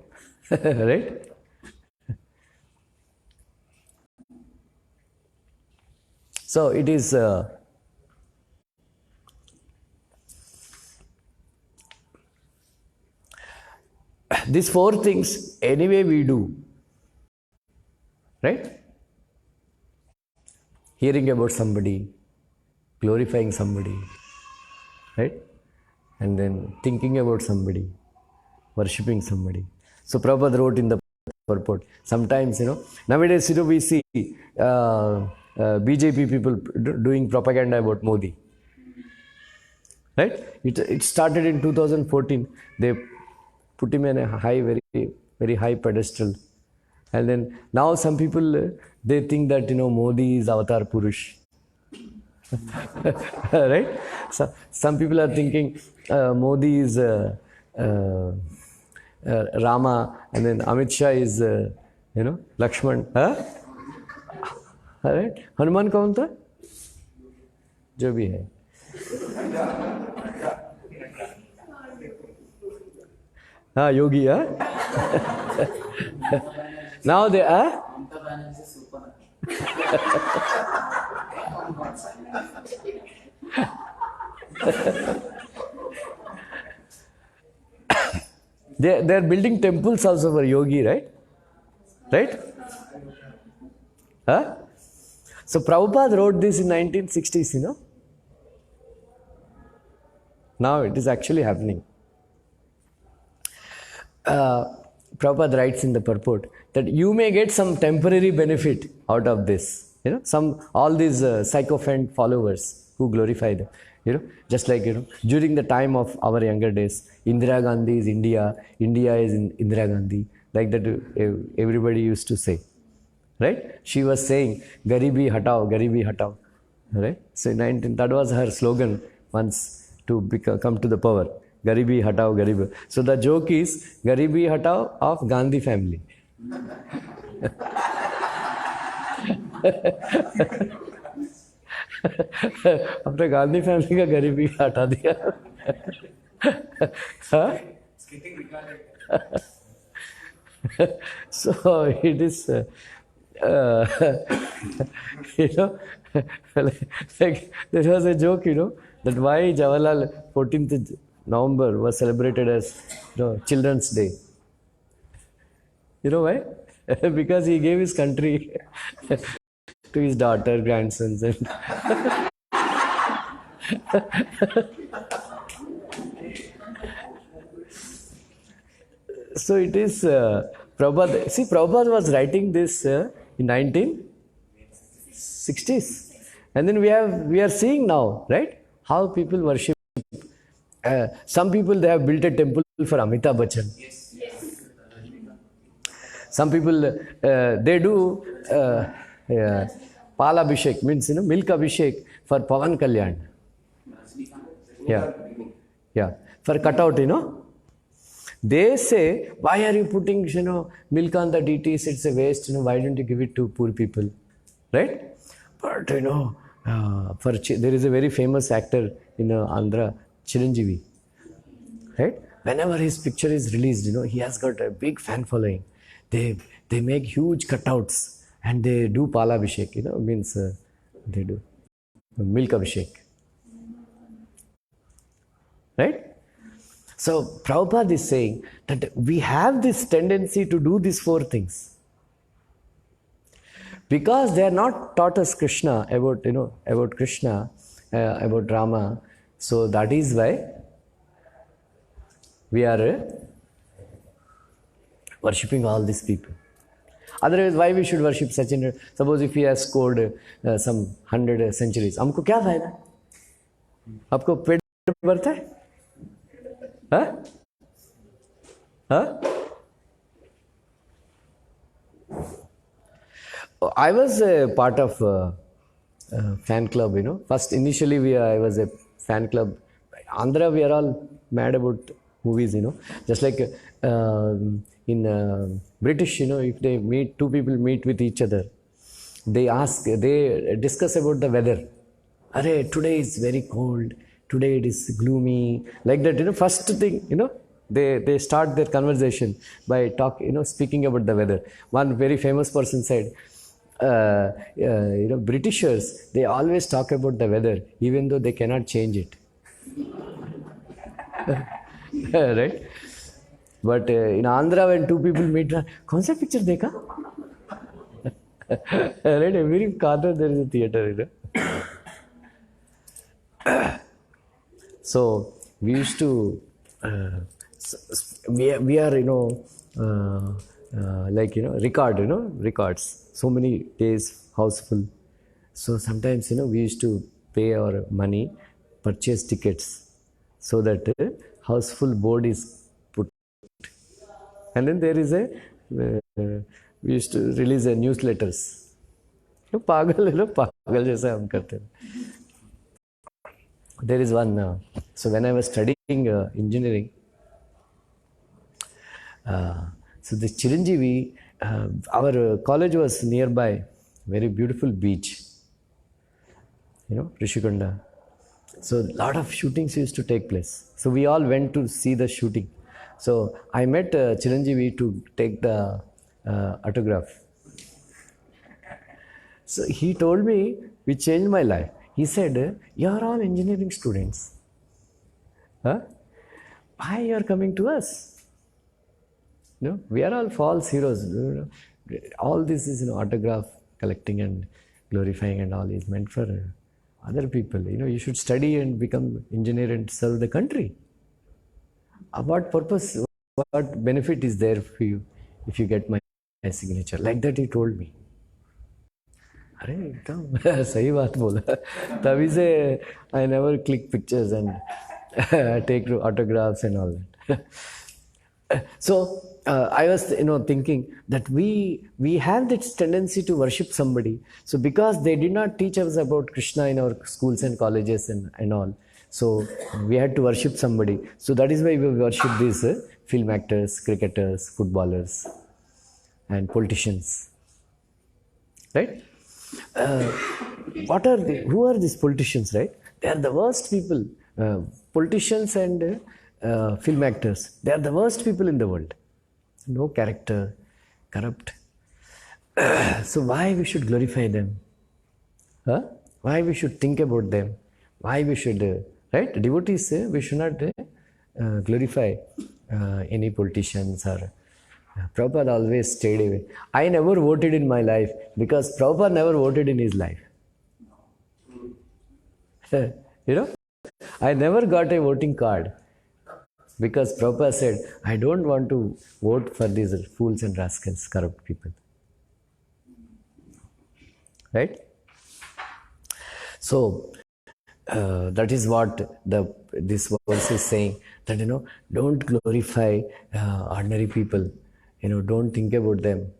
Right? So it is these 4 things anyway we do. Right? Hearing about somebody, glorifying somebody, right? And then thinking about somebody, worshipping somebody. So Prabhupada wrote in the purport, sometimes, nowadays, we see BJP people doing propaganda about Modi. Right? It started in 2014. They put him in a high, very, very high pedestal. And then now some people, they think that, Modi is Avatar Purush. Right? So some people are thinking Modi is Rama, and then Amit Shah is, Lakshman. Right? Hanuman kaun tha? Jo bhi hai. Yogi, Now they are. They are building temples also for yogi, right? Right? So Prabhupada wrote this in 1960s, Now it is actually happening. Prabhupada writes in the purport that you may get some temporary benefit out of this. All these sycophant followers who glorify them. Just like, during the time of our younger days, Indira Gandhi is India, India is in Indira Gandhi. Like that everybody used to say. Right? She was saying, Garibi hatao, Garibi hatao. Right? So that was her slogan once to come to the power. Garibi hatao, Garibi. So the joke is, Garibi hatao of Gandhi family. अपने Gandhi family का गरीबी हटा दिया. So it is like there was a joke, that why Jawaharlal 14th November was celebrated as Children's Day. You know why? Because he gave his country to his daughter, grandsons, and so it is Prabhupada. See, Prabhupada was writing this in 1960s, and then we are seeing now, right, how people worship. Some people, they have built a temple for Amitabh Bachchan. Some people they do Palabhishek, means milk abhishek for Pavan Kalyan. Yeah. For cutout, They say, why are you putting milk on the deities? It's a waste. Why don't you give it to poor people, right? But there is a very famous actor in Andhra, Chiranjeevi, right? Whenever his picture is released, he has got a big fan following. They make huge cutouts and they do Palabhishek, means they do milk abhishek, right? So Prabhupada is saying that we have this tendency to do these four things because they are not taught us Krishna, about Krishna, about Rama. So that is why we are worshipping all these people. Otherwise, why we should worship Sachin? Suppose if he has scored some 100 centuries, हमको क्या फायदा? आपको पेट भरता है? I was a part of a fan club, First, initially, I was a fan club. Andhra, we are all mad about movies, Just like in British, if they meet, two people meet with each other, they discuss about the weather. Arey, today is very cold. Today it is gloomy. Like that, first thing, they start their conversation by speaking about the weather. One very famous person said, Britishers, they always talk about the weather, even though they cannot change it. Right? But in Andhra, when two people meet, kaun sa picture dekha? Right? Every corner there is a theater. So we used to, we are records. So many days houseful. So sometimes we used to pay our money, purchase tickets, so that houseful board is put. And then there is we used to release newsletters. Pagal jaisa hum karte. There is one, so when I was studying engineering, so the Chiranjeevi, our college was nearby, very beautiful beach, Rishikonda. So a lot of shootings used to take place. So we all went to see the shooting. So I met Chiranjeevi to take the autograph. So he told me, which changed my life. He said, you are all engineering students. Why you are coming to us? We are all false heroes. All this is autograph collecting and glorifying and all is meant for other people. You should study and become engineer and serve the country. What purpose, what benefit is there for you if you get my signature? Like that he told me. अरे एकदम सही बात बोला. तभी से I never click pictures and take autographs and all that. So I was thinking that we have this tendency to worship somebody. So because they did not teach us about Krishna in our schools and colleges and all, so we had to worship somebody. So that is why we worship these film actors, cricketers, footballers and politicians, right? Who are these politicians, right? They are the worst people. Politicians and film actors, they are the worst people in the world. No character, corrupt. So why we should glorify them? Why we should think about them? Why we should, right? Devotees say we should not glorify any politicians or Prabhupada always stayed away. I never voted in my life because Prabhupada never voted in his life. I never got a voting card because Prabhupada said, I don't want to vote for these fools and rascals, corrupt people. Right? So, that is what this verse is saying, that don't glorify ordinary people. Don't think about them.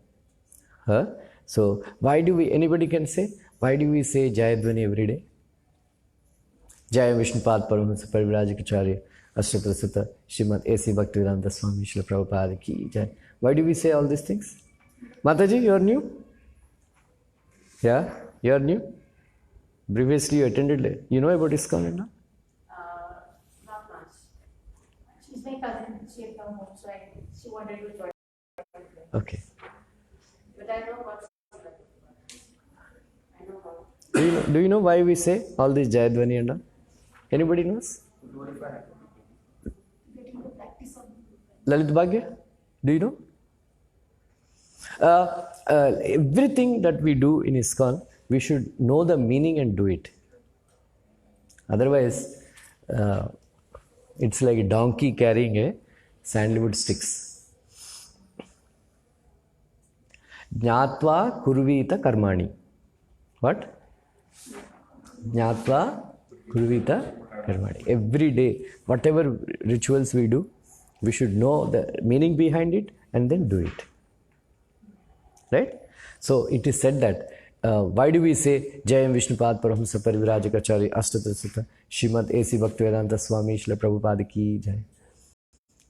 So why do anybody can say, why do we say Jayadvani every day? Jaya Vishnupad Paramahansa Parivrajikacharya Ashtaprasutta Srimad A.C. Bhaktivedanta Swami Srila Prabhupada Ki Jai. Why do we say all these things? Mataji, you are new? Yeah, you are new? Previously you attended, you know about ISKCON and all? Not much. She's my cousin. She had come home, so she wanted to join. Okay. But I know what's like. I know how. Do you know why we say all this Jayadvani and all? Anybody knows? Lalit Bhagya? Do you know? Everything that we do in ISKCON, we should know the meaning and do it. Otherwise, it's like a donkey carrying a sandalwood sticks. Jnatva kurvita karmani. What? Jnatva kurvita karmani. Every day, whatever rituals we do, we should know the meaning behind it and then do it. Right? So it is said that, why do we say Jayam Vishnupad Paramahansa Parivrajikacharya Ashtaprasutta Srimad A.C. Bhaktivedanta Swami Srila Prabhupada Ki Jai.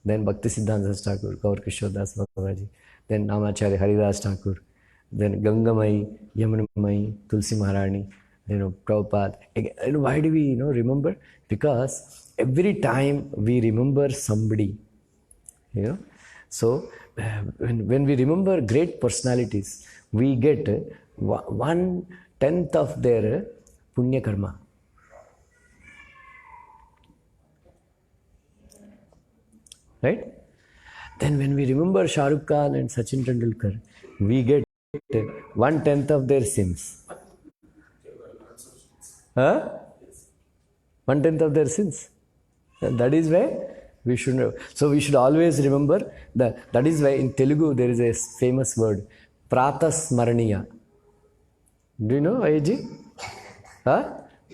Then Bhakti Siddhanta Thakur, Gaur Kishore Das Bhagavaji. Then Namacharya Haridas Thakur. Then Gangamai, Yamunamai, Tulsi Maharani. Prabhupada. Again, why do we remember? Because every time we remember somebody, so when we remember great personalities, we get 1/10 of their punya karma. Right? Then when we remember Shah Rukh Khan and Sachin Tendulkar, we get 1/10 of their sins. 1/10 of their sins. And that is why we should know. So we should always remember that is why in Telugu there is a famous word, pratasmaraniya. Do you know, Ayaji?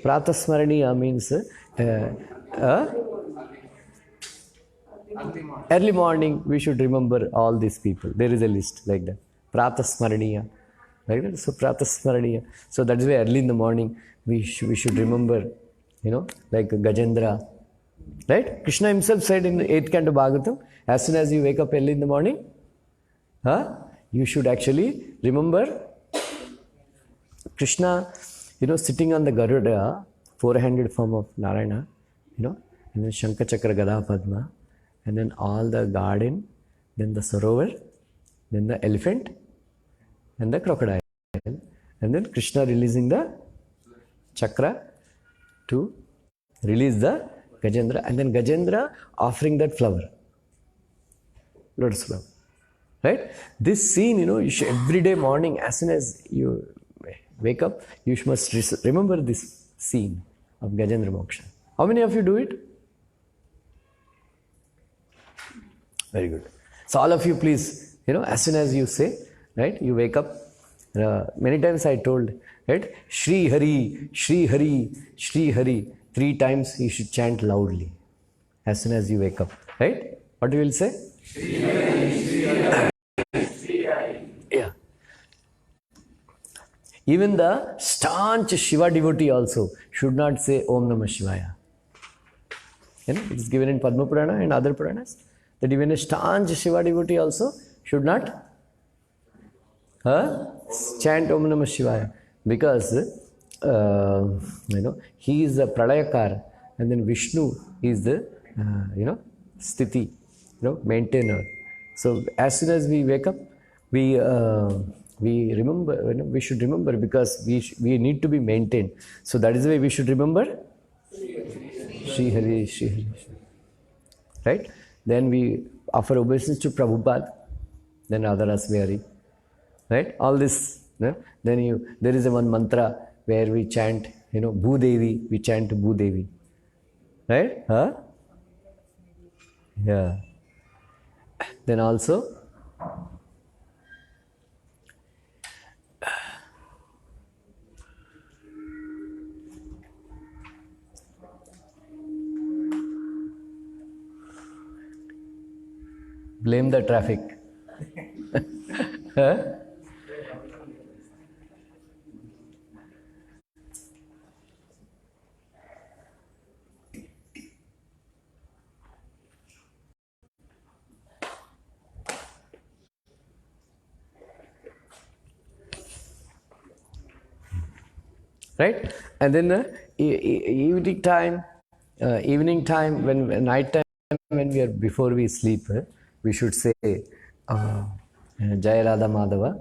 Pratasmaraniya means early morning we should remember all these people. There is a list like that. Pratasmaraniya. Like that. So pratasmaraniya. So that is why early in the morning we should remember, like Gajendra. Right? Krishna himself said in the 8th canto Bhagavatam, as soon as you wake up early in the morning, you should actually remember Krishna, sitting on the Garuda, four-handed form of Narayana, and then Shankha Chakra Gada Padma, and then all the garden, then the Sarovar, then the elephant, and the crocodile. And then Krishna releasing the chakra to release the Gajendra, and then Gajendra offering that flower, lotus flower. Right? This scene, you should, every day morning, as soon as you wake up, you must remember this scene of Gajendra Moksha. How many of you do it? Very good. So all of you please, as soon as you say, right, you wake up. Many times I told, right, Shri Hari, Shri Hari, Shri Hari. 3 times you should chant loudly as soon as you wake up, right? What you will say? Shri Hari, Shri Hari, Shri Hari. Yeah. Even the staunch Shiva devotee also should not say Om Namah Shivaya. It is given in Padma Purana and other Puranas that even a staunch Shiva devotee also should not chant Om Namah Shivaya, because he is the Pralayakar and then Vishnu is the Sthiti, maintainer. So as soon as we wake up, we remember, we should remember, because we need to be maintained. So that is the way we should remember Shri Hari, Shri Hari. Right? Then we offer obeisance to Prabhupada, then Radharasa Vihari. Right? All this. Then there is a one mantra where we chant, Bhudevi, we chant Bhudevi. Right? Huh? Yeah. Then also, blame the traffic. Huh? Right? And then evening time, when night time, when we are before we sleep, we should say Jai Radha Madhava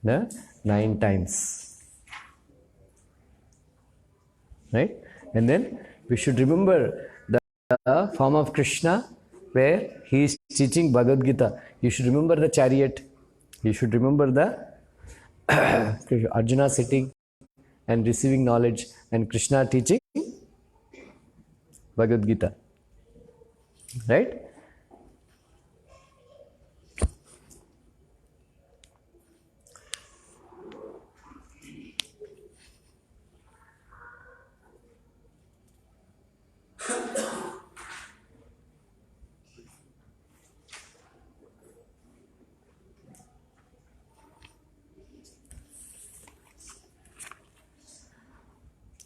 9 times. Right? And then we should remember the form of Krishna where he is teaching Bhagavad Gita. You should remember the chariot. You should remember the Arjuna sitting and receiving knowledge, and Krishna teaching Bhagavad Gita. Right?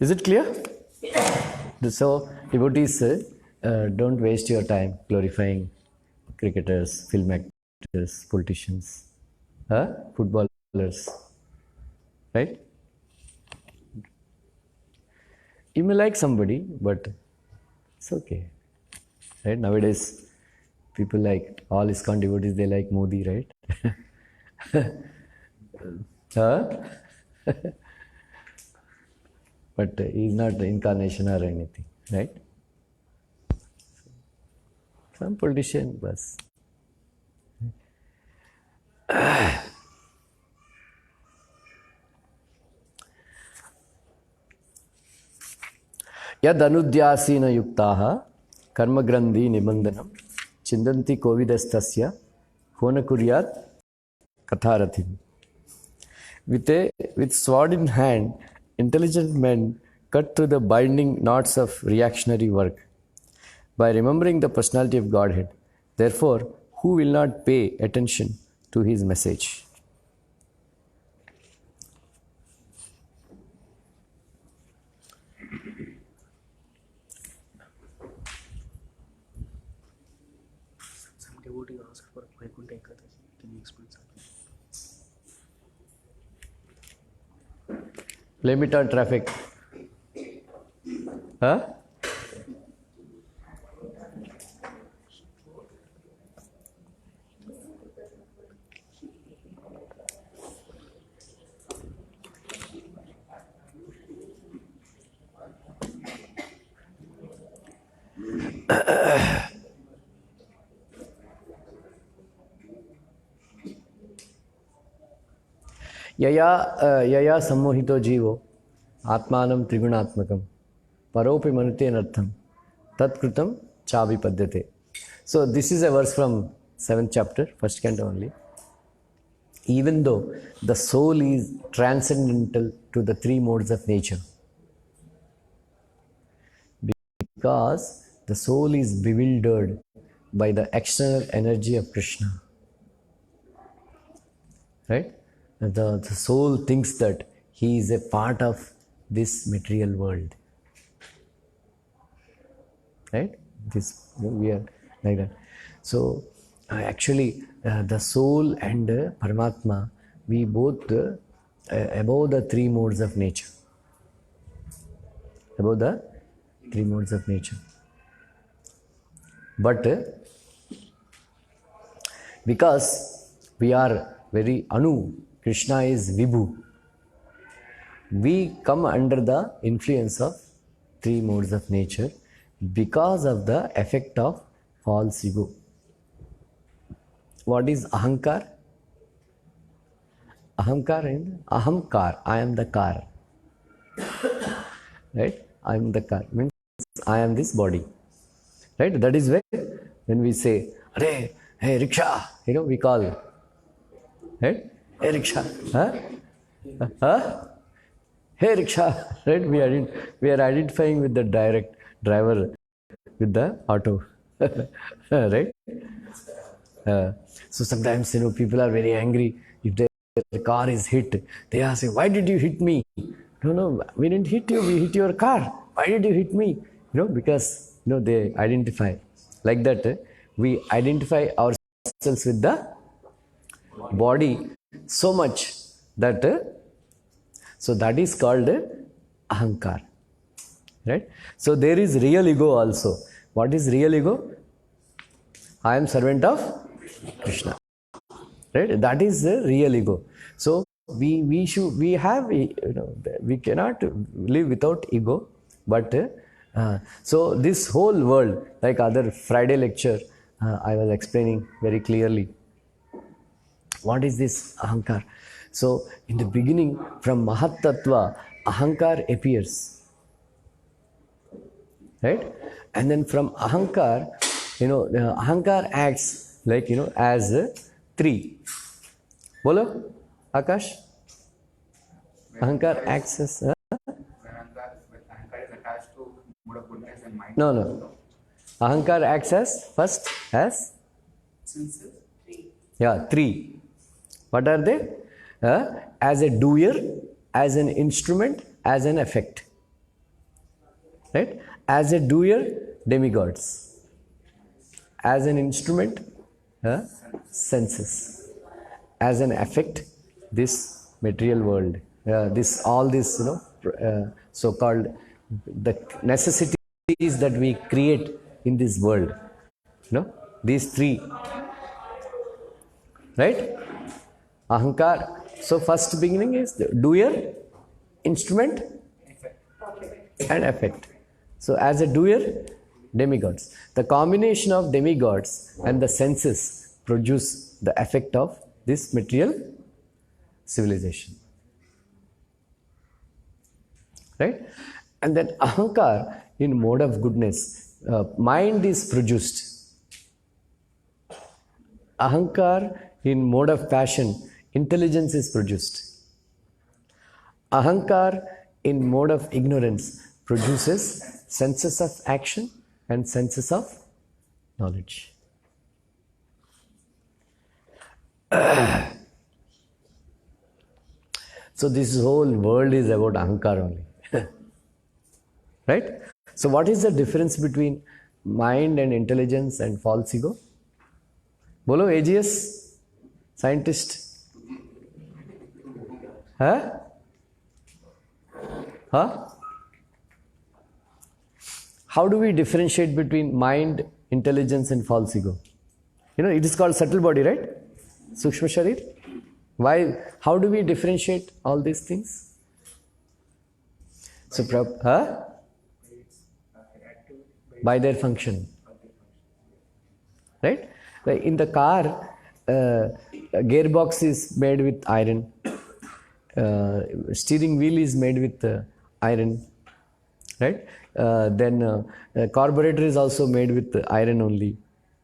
Is it clear? So, devotees, don't waste your time glorifying cricketers, film actors, politicians, footballers. Right? You may like somebody, but it's okay. Right? Nowadays, people like all ISKCON devotees, they like Modi, right? But he is not the incarnation or anything, right? Some politician was. Yad anudyasena yuktaha karma grandhi nibandanam chindanti kovidastasya hona kuryat katharathim. With sword in hand, intelligent men cut through the binding knots of reactionary work by remembering the personality of Godhead. Therefore, who will not pay attention to his message? Some devotee asked for Vaikuntha Ekadashi. Can you explain something? Blame it on traffic. Huh? Yaya sammohito jivo Atmanam Trigunatmakam Paropi Manute Nartham Tat Krutam Chavipadyate. So this is a verse from 7th chapter, 1st canto only. Even though the soul is transcendental to the three modes of nature, because the soul is bewildered by the external energy of Krishna. Right? The soul thinks that he is a part of this material world. Right? We are like that. So actually the soul and Paramatma, we both above the three modes of nature. Above the three modes of nature. But because we are very Anu, Krishna is Vibhu, we come under the influence of three modes of nature because of the effect of false ego. What is Ahankar? Ahankar and Ahamkar, I am the car. Right? I am the car, means I am this body. Right? That is why when we say, "Hey, hey, rickshaw," we call, right? Hey, rickshaw. Huh? Huh? Hey, rickshaw. Right? We are identifying with the driver with the auto. Right? So sometimes, people are very angry if their car is hit. They are saying, "Why did you hit me?" No, we didn't hit you. We hit your car. Why did you hit me? Because they identify like that. We identify ourselves with the body so much that so that is called Ahankar. Right? So there is real ego also. What is real ego? I am servant of Krishna. Right? That is the real ego. So we cannot live without ego. But so this whole world, like other Friday lecture, I was explaining very clearly. What is this Ahankar? So in the beginning, from Mahat Tattva, Ahankar appears. Right? And then from Ahankar, Ahankar acts like, as a tree. Bolo, Akash? Ahankar acts as No. Ahankar acts as first as three. What are they? As a doer, as an instrument, as an effect. Right? As a doer, demigods. As an instrument, senses. As an effect, this material world. All this, so-called the necessities that we create in this world. These three. Right? Ahankar. So first beginning is the doer, instrument, and effect. So as a doer, demigods. The combination of demigods and the senses produce the effect of this material civilization. Right? And then Ahankar in mode of goodness, mind is produced. Ahankar in mode of passion, intelligence is produced. Ahankar in mode of ignorance produces senses of action and senses of knowledge. So this whole world is about Ahankar only. Right? So what is the difference between mind and intelligence and false ego? Bolo, AGS? Scientist? Huh? How do we differentiate between mind, intelligence and false ego? It is called subtle body, right? Sukshma Sharir. Why? How do we differentiate all these things? So, by their function. Right? Like in the car, gearbox is made with iron. Steering wheel is made with iron, right? Then carburetor is also made with iron only,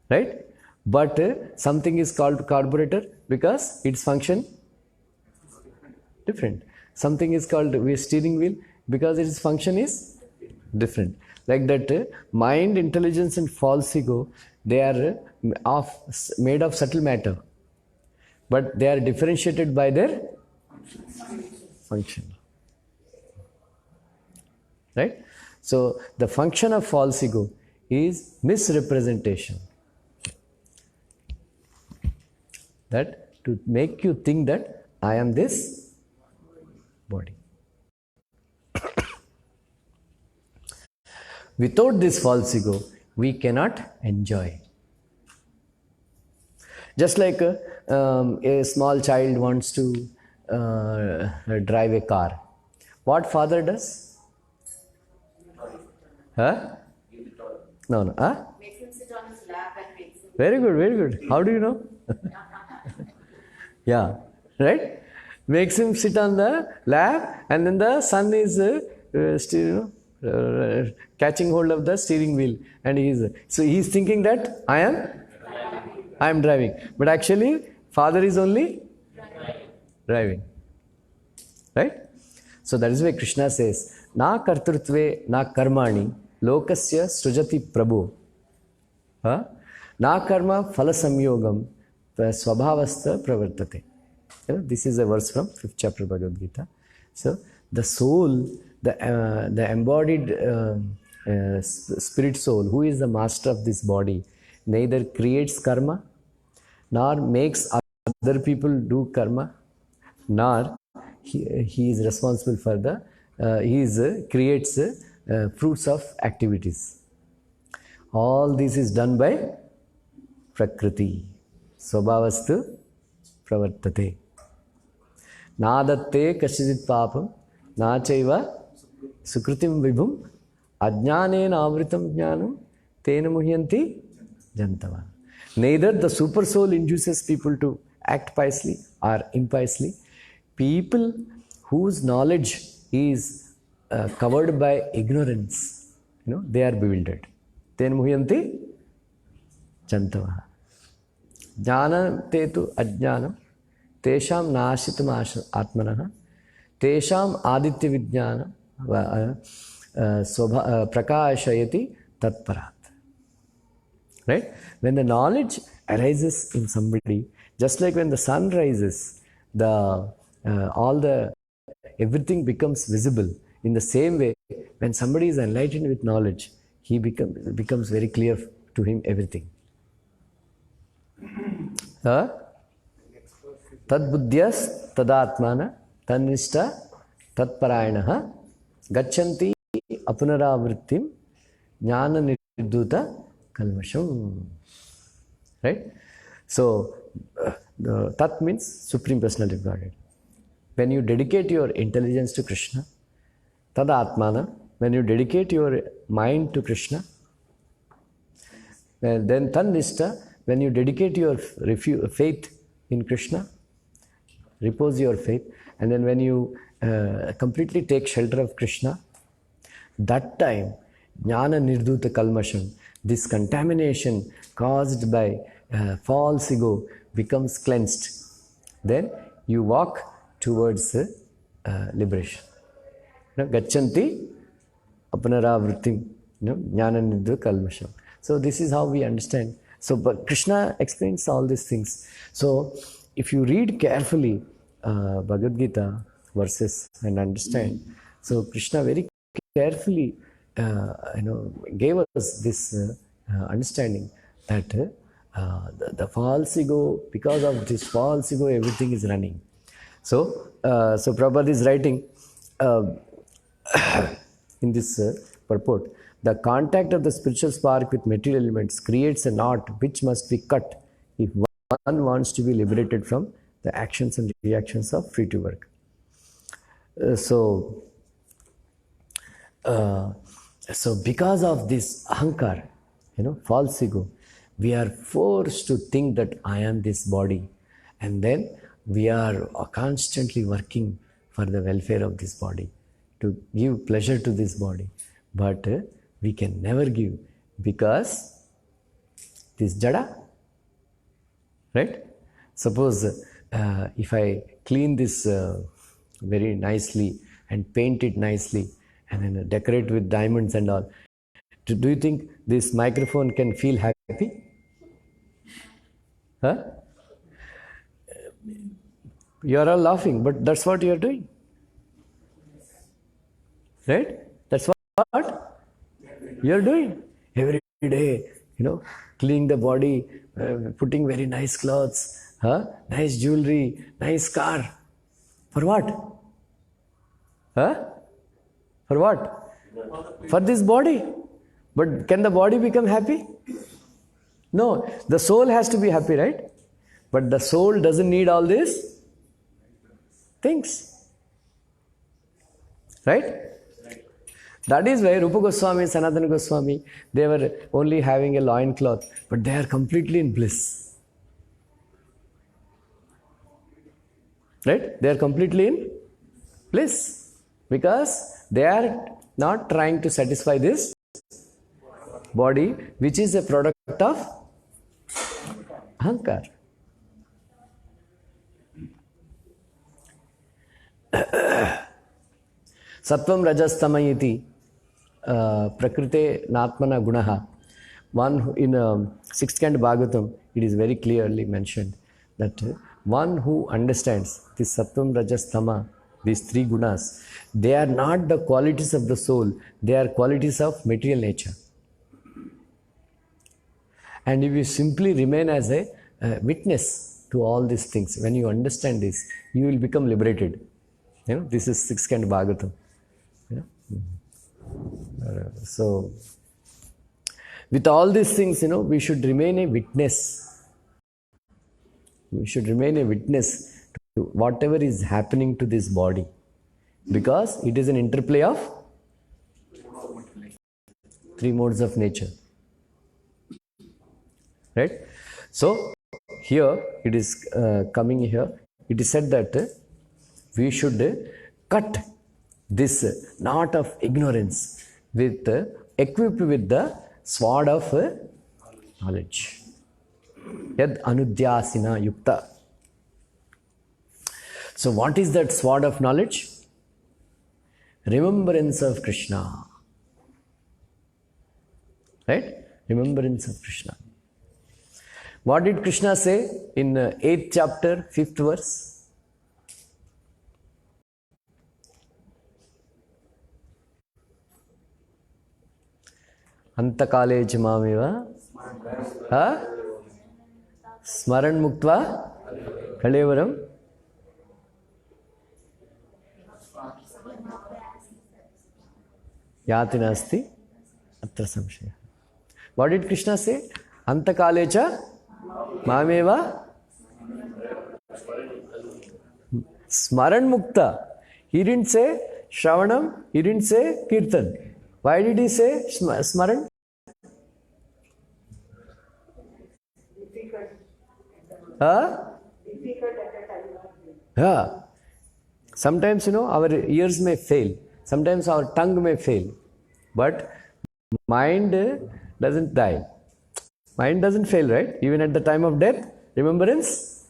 right? But something is called carburetor because its function different. Something is called steering wheel because its function is different. Like that, mind, intelligence, and false ego, they are made of subtle matter, but they are differentiated by their function. Right? So the function of false ego is misrepresentation. That to make you think that I am this body. Without this false ego, we cannot enjoy. Just like a small child wants to drive a car. What father does? Huh? No. Huh? Makes him sit on his lap and makes him. Very good, very good. How do you know? Yeah, right? Makes him sit on the lap, and then the son is catching hold of the steering wheel, and he's thinking that I am driving, but actually father is only driving, right? So that is why Krishna says, na kartrutve na karmani lokasya srujati prabhu, na karma phala samyogam svabhavastha pravartate. This is a verse from 5th chapter of Bhagavad Gita. So the soul, the embodied spirit soul, who is the master of this body, neither creates karma, nor makes other people do karma, nor he is responsible for creates fruits of activities. All this is done by Prakriti. Svabhavastu pravartate. Nadatte kashidit papam nachaiva sukritim vibhum ajnanena avritam jnanam tena muhyanti jantava. Neither the super soul induces people to act piously or impiously. People whose knowledge is covered by ignorance, they are bewildered. Tena muhyanti jantava. Jnana tetu ajnanam tesham nashitam atmanah tesham aditya vijnana prakashayati tatparat. Right? When the knowledge arises in somebody, just like when the sun rises, everything becomes visible. In the same way, when somebody is enlightened with knowledge, becomes very clear to him everything. Tad buddhyas tadatmana tanishta tatparayanaha gachanti apunaravrittim jnana nirduta kalmasham. Right? So, Tat means Supreme Personality of Godhead. When you dedicate your intelligence to Krishna, tadatmana, when you dedicate your mind to Krishna, then tanishta, when you dedicate your faith in Krishna, repose your faith, and then when you completely take shelter of Krishna, that time, jnana nirduta kalmasham, this contamination caused by false ego becomes cleansed. Then you walk towards liberation. Gachanti apunaravrittim jnana nirduta kalmasham. So this is how we understand. So, but Krishna explains all these things. So, if you read carefully Bhagavad Gita verses and understand, so Krishna very carefully, gave us this understanding that the false ego, because of this false ego, everything is running. So, Prabhupada is writing in this purport. The contact of the spiritual spark with material elements creates a knot which must be cut if one wants to be liberated from the actions and reactions of free to work. So because of this ahankar, false ego, we are forced to think that I am this body, and then we are constantly working for the welfare of this body. to give pleasure to this body. But we can never give because this jada, right? Suppose if I clean this very nicely and paint it nicely and then decorate with diamonds and all, do you think this microphone can feel happy? Huh? You are all laughing, but that's what you are doing. Right? That's what you are doing. Every day, cleaning the body, putting very nice clothes, nice jewelry, nice car. For what? For what? For this body. But can the body become happy? No. The soul has to be happy, right? But the soul doesn't need all these things. Right? That is why Rupa Goswami, Sanatana Goswami, they were only having a loin cloth, but they are completely in bliss. Right? They are completely in bliss because they are not trying to satisfy this body, which is a product of ahankar. Sattvam rajas tamayiti prakrite natmana gunaha. One who, in 6th canto Bhagavatam, it is very clearly mentioned that one who understands this sattvam rajas tama, these three gunas, they are not the qualities of the soul, they are qualities of material nature. And if you simply remain as a witness to all these things, when you understand this, you will become liberated. This is 6th canto Bhagavatam. So, with all these things, we should remain a witness. We should remain a witness to whatever is happening to this body. Because it is an interplay of three modes of nature. Right? So, here, it is coming here, it is said that we should cut this knot of ignorance with equipped with the sword of knowledge. Yad anudyasina yukta. So what is that sword of knowledge? Remembrance of Krishna. Right? Remembrance of Krishna. What did Krishna say in 8th chapter, 5th verse? Antakale chamameva smaran muktva kalevaram yati nasti atra samshaya. What did Krishna say? Antakale cha mameva smaran mukta. He didn't say Shravanam, he didn't say Kirtan. Why did he say smaran? Yeah. Sometimes, our ears may fail. Sometimes our tongue may fail. But mind doesn't die. Mind doesn't fail, right? Even at the time of death, remembrance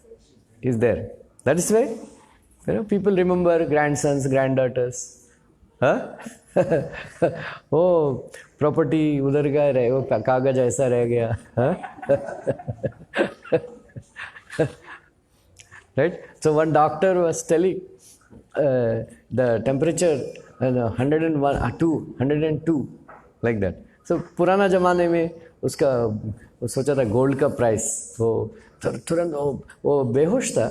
is there. That is why, people remember grandsons, granddaughters. Oh, property udhar ka rahe, wo kagaj aisa reh gaya. Right? So one doctor was telling the temperature 101, 102, like that. So पुराना जमाने में उसका वो सोचा था gold का price, वो तुरंत वो बेहोश था,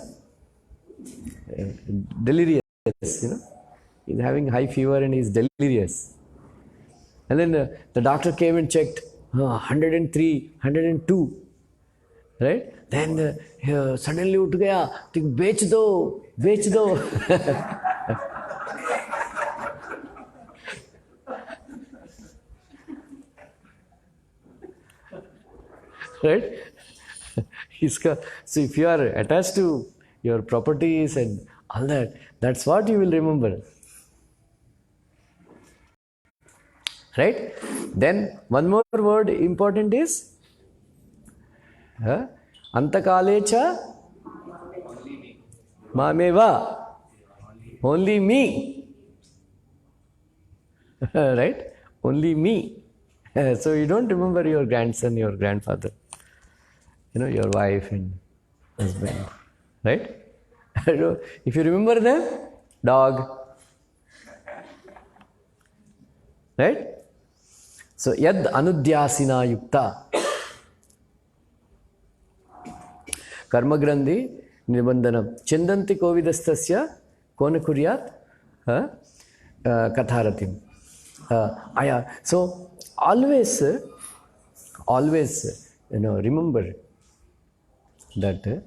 delirious, he's having high fever and he's delirious. And then the doctor came and checked, 103, 102, right? Then suddenly उठ गया, तो बेच दो. Right? So if you are attached to your properties and all that, that's what you will remember. Right? Then one more word important is antakalecha mameva. Only me. Right? Only me. So you don't remember your grandson, your grandfather, your wife and husband. Right? If you remember them, dog. Right? So yad anudyasina yukta. Karma grandhi nibandhanam. Chindanti kovidastasya kona kuryat katharatim. So always remember that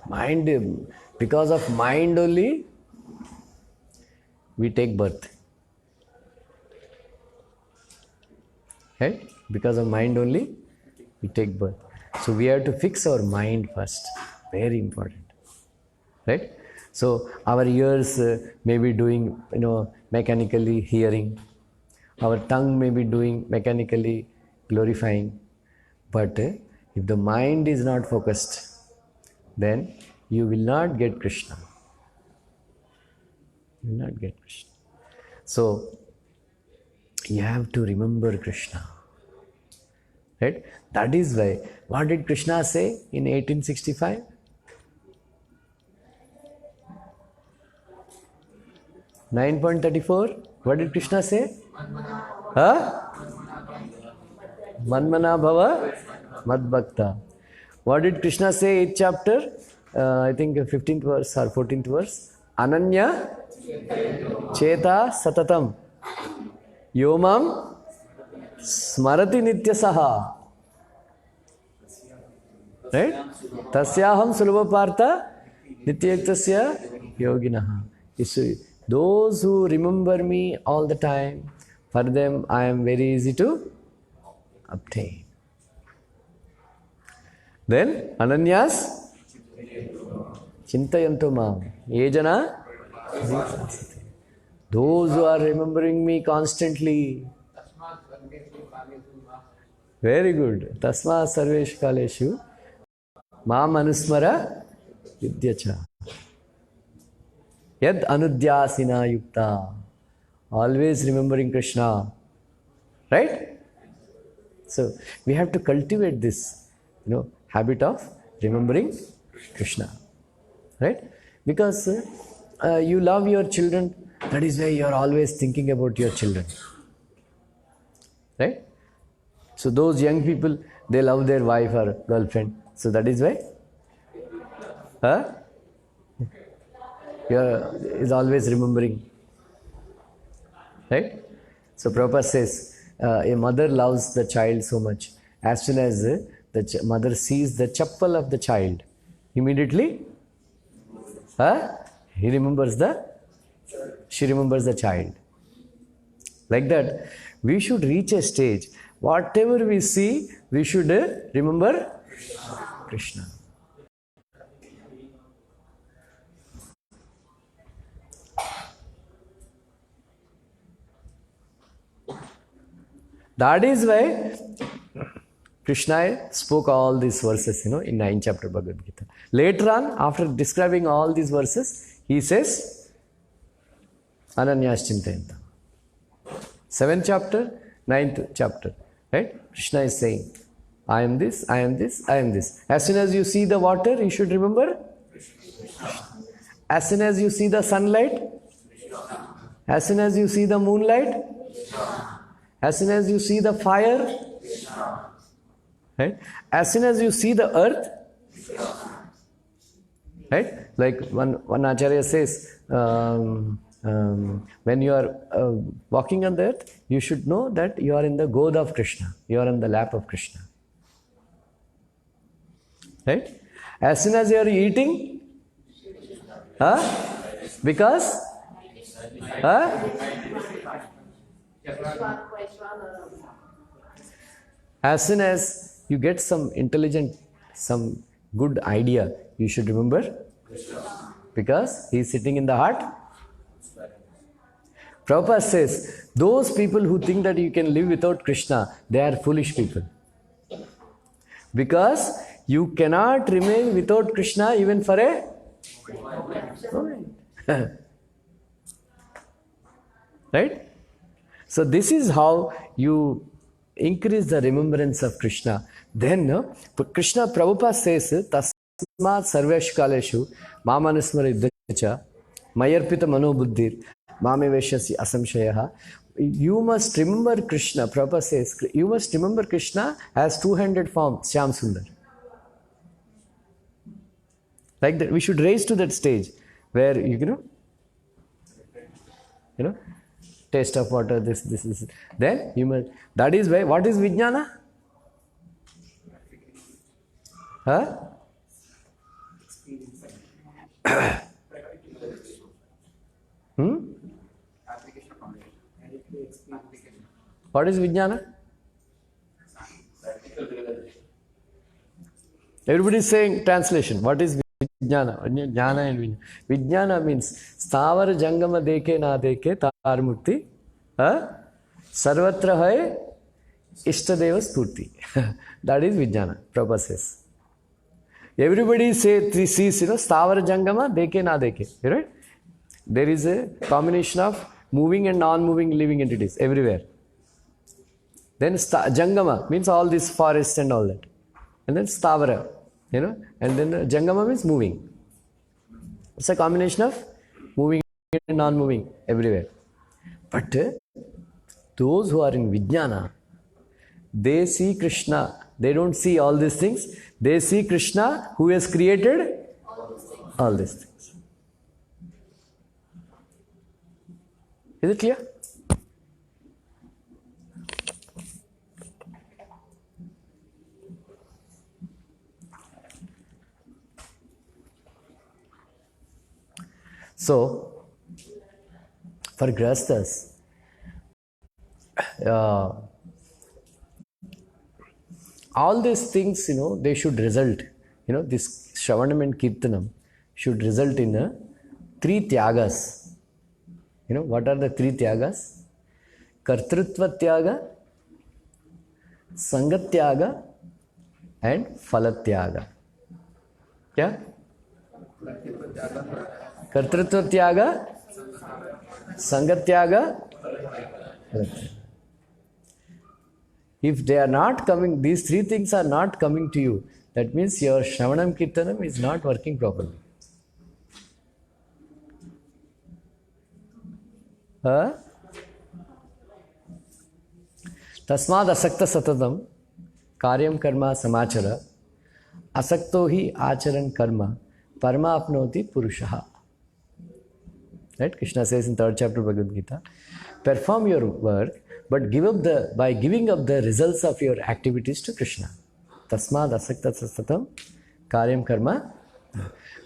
mind, because of mind only we take birth. Right? Because of mind only we take birth. So we have to fix our mind first. Very important. Right? So our ears may be doing, mechanically hearing. Our tongue may be doing mechanically glorifying. But if the mind is not focused, then you will not get Krishna. You will not get Krishna. So you have to remember Krishna. Right? That is why, what did Krishna say in 1865? (9.34). What did Krishna say? Manmana bhava mad bhakta. What did Krishna say, 8th chapter? I think 15th verse or 14th verse. Ananya cheta satatam yomam smarati nityasaha. Right? Tasyaham sulabhapartha nityektasya yoginaha. Those who remember me all the time, for them I am very easy to obtain. Then Ananyas Chintayanto Mam Yejana. Those who are remembering me constantly. Very good. Tasmād sarveshu kaleshu Mam anusmara vidyacha. Yad anudyasina yukta. Always remembering Krishna. Right? So we have to cultivate this, habit of remembering Krishna. Right? Because you love your children, that is why you are always thinking about your children. Right? So those young people, they love their wife or girlfriend. So that is why is always remembering. Right? So Prabhupada says, a mother loves the child so much. As soon as the mother sees the chappal of the child, immediately she remembers the child. Like that, we should reach a stage. Whatever we see, we should remember Krishna. That is why Krishna spoke all these verses, in 9th chapter Bhagavad Gita. Later on, after describing all these verses, he says, Ananyas Chintayanta. 7th chapter, 9th chapter. Right? Krishna is saying, I am this, I am this, I am this. As soon as you see the water, you should remember. As soon as you see the sunlight, as soon as you see the moonlight, as soon as you see the fire, right? As soon as you see the earth, right? Like one Acharya says, when you are walking on the earth, you should know that you are in the god of Krishna. You are in the lap of Krishna. Right? As soon as you are eating, because as soon as you get some intelligent, some good idea, you should remember because he is sitting in the heart. Prabhupada says, those people who think that you can live without Krishna, they are foolish people. Because you cannot remain without Krishna even for a moment. Right? So this is how you increase the remembrance of Krishna. Then Krishna Prabhupada says, tasmād sarveshu kaleshu māmanusmara mayarpita manobuddhir māmeveshyasi asamshayah. You must remember Krishna. Prabhupada says, you must remember Krishna as two-handed form, Shyam Sundar. Like that, we should raise to that stage where you know, taste of water, this is. Then you must. That is why. What is vijnana? Huh? What is vijnana? Everybody is saying translation. What is vijnana? Jnana and vijnana. Vijnana means sthavar jangama deke na deke tar mukti. Sarvatra hai ishtadeva spurti. That is vijnana. Prabhupada says. Everybody sees, sthavar jangama deke na deke. Right? There is a combination of moving and non-moving living entities everywhere. Then jangama means all this forest and all that. And then stavara, and then jangama means moving. It's a combination of moving and non-moving everywhere. But those who are in vijnana, they see Krishna. They don't see all these things. They see Krishna who has created all these things. Is it clear? So, for grastas, all these things, they should result, this Shravanam and Kirtanam should result in 3 tyagas. What are the 3 tyagas? Kartrutva tyaga, Sangatyaga, and Phalatyaga. Yeah? Kartrutva tyaga, Sangatyaga. If they are not coming, these 3 things are not coming to you, that means your Shravanam Kirtanam is not working properly. Tasmād asakta satatam karyam karma samachara asakto hi acharan karma parma apnoti purushaha. Right? Krishna says in 3rd chapter of Bhagavad Gita, perform your work, but by giving up the results of your activities to Krishna. Tasmād asakta satatam karyam karma.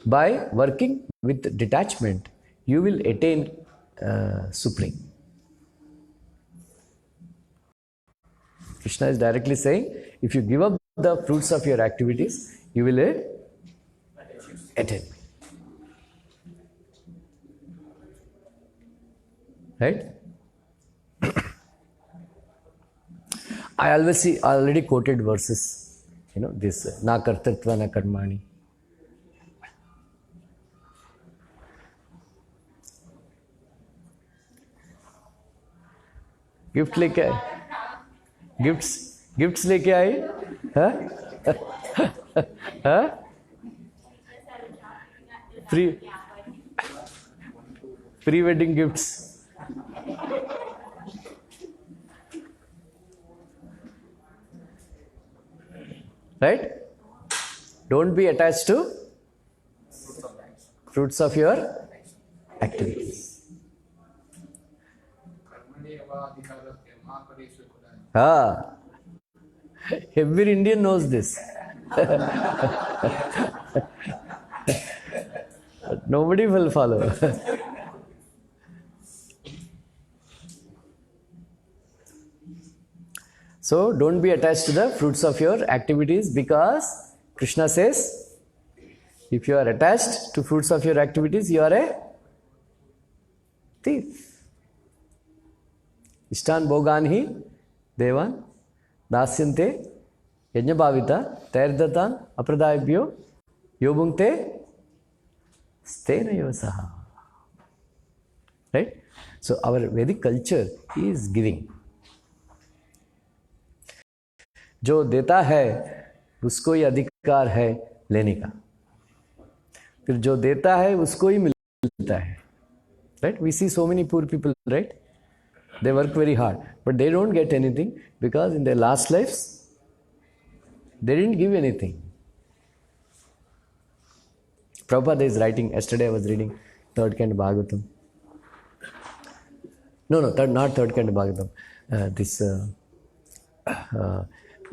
By working with detachment, you will attain Supreme. Krishna is directly saying, if you give up the fruits of your activities, you will attain. Right? I already quoted verses, this na kartatva na karmani. Gift लेके आए, gifts लेके आए, pre wedding gifts. Right? Don't be attached to fruits of your activities. Every Indian knows this. But nobody will follow. So don't be attached to the fruits of your activities, because Krishna says If you are attached to fruits of your activities, you are a thief. Ishtan bhogan hi devan dasyante yajnabhavita tairdatan apradayabhyo yobungte stena yosaha. Right? So our Vedic culture is giving. जो देता है उसको ही अधिकार है लेने का, फिर जो देता है उसको ही मिलता है. Right? We see so many poor people, right? They work very hard, but they don't get anything because in their last lives they didn't give anything. Prabhupada is writing, yesterday I was reading third canto Bhagavatam. Not third canto Bhagavatam.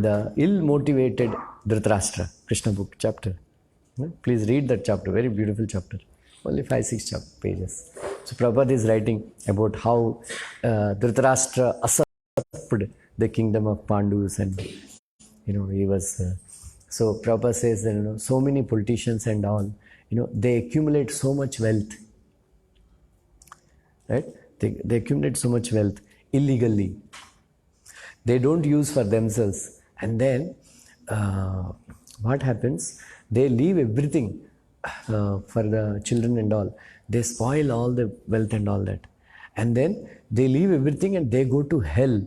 The ill-motivated Dhritarashtra, Krishna book chapter. Please read that chapter, very beautiful chapter. Only 5-6 pages. So Prabhupada is writing about how Dhritarashtra usurped the kingdom of Pandus, and he was. So Prabhupada says that so many politicians and all, they accumulate so much wealth. Right? They accumulate so much wealth illegally. They don't use for themselves. And then what happens? They leave everything for the children and all. They spoil all the wealth and all that. And then they leave everything and they go to hell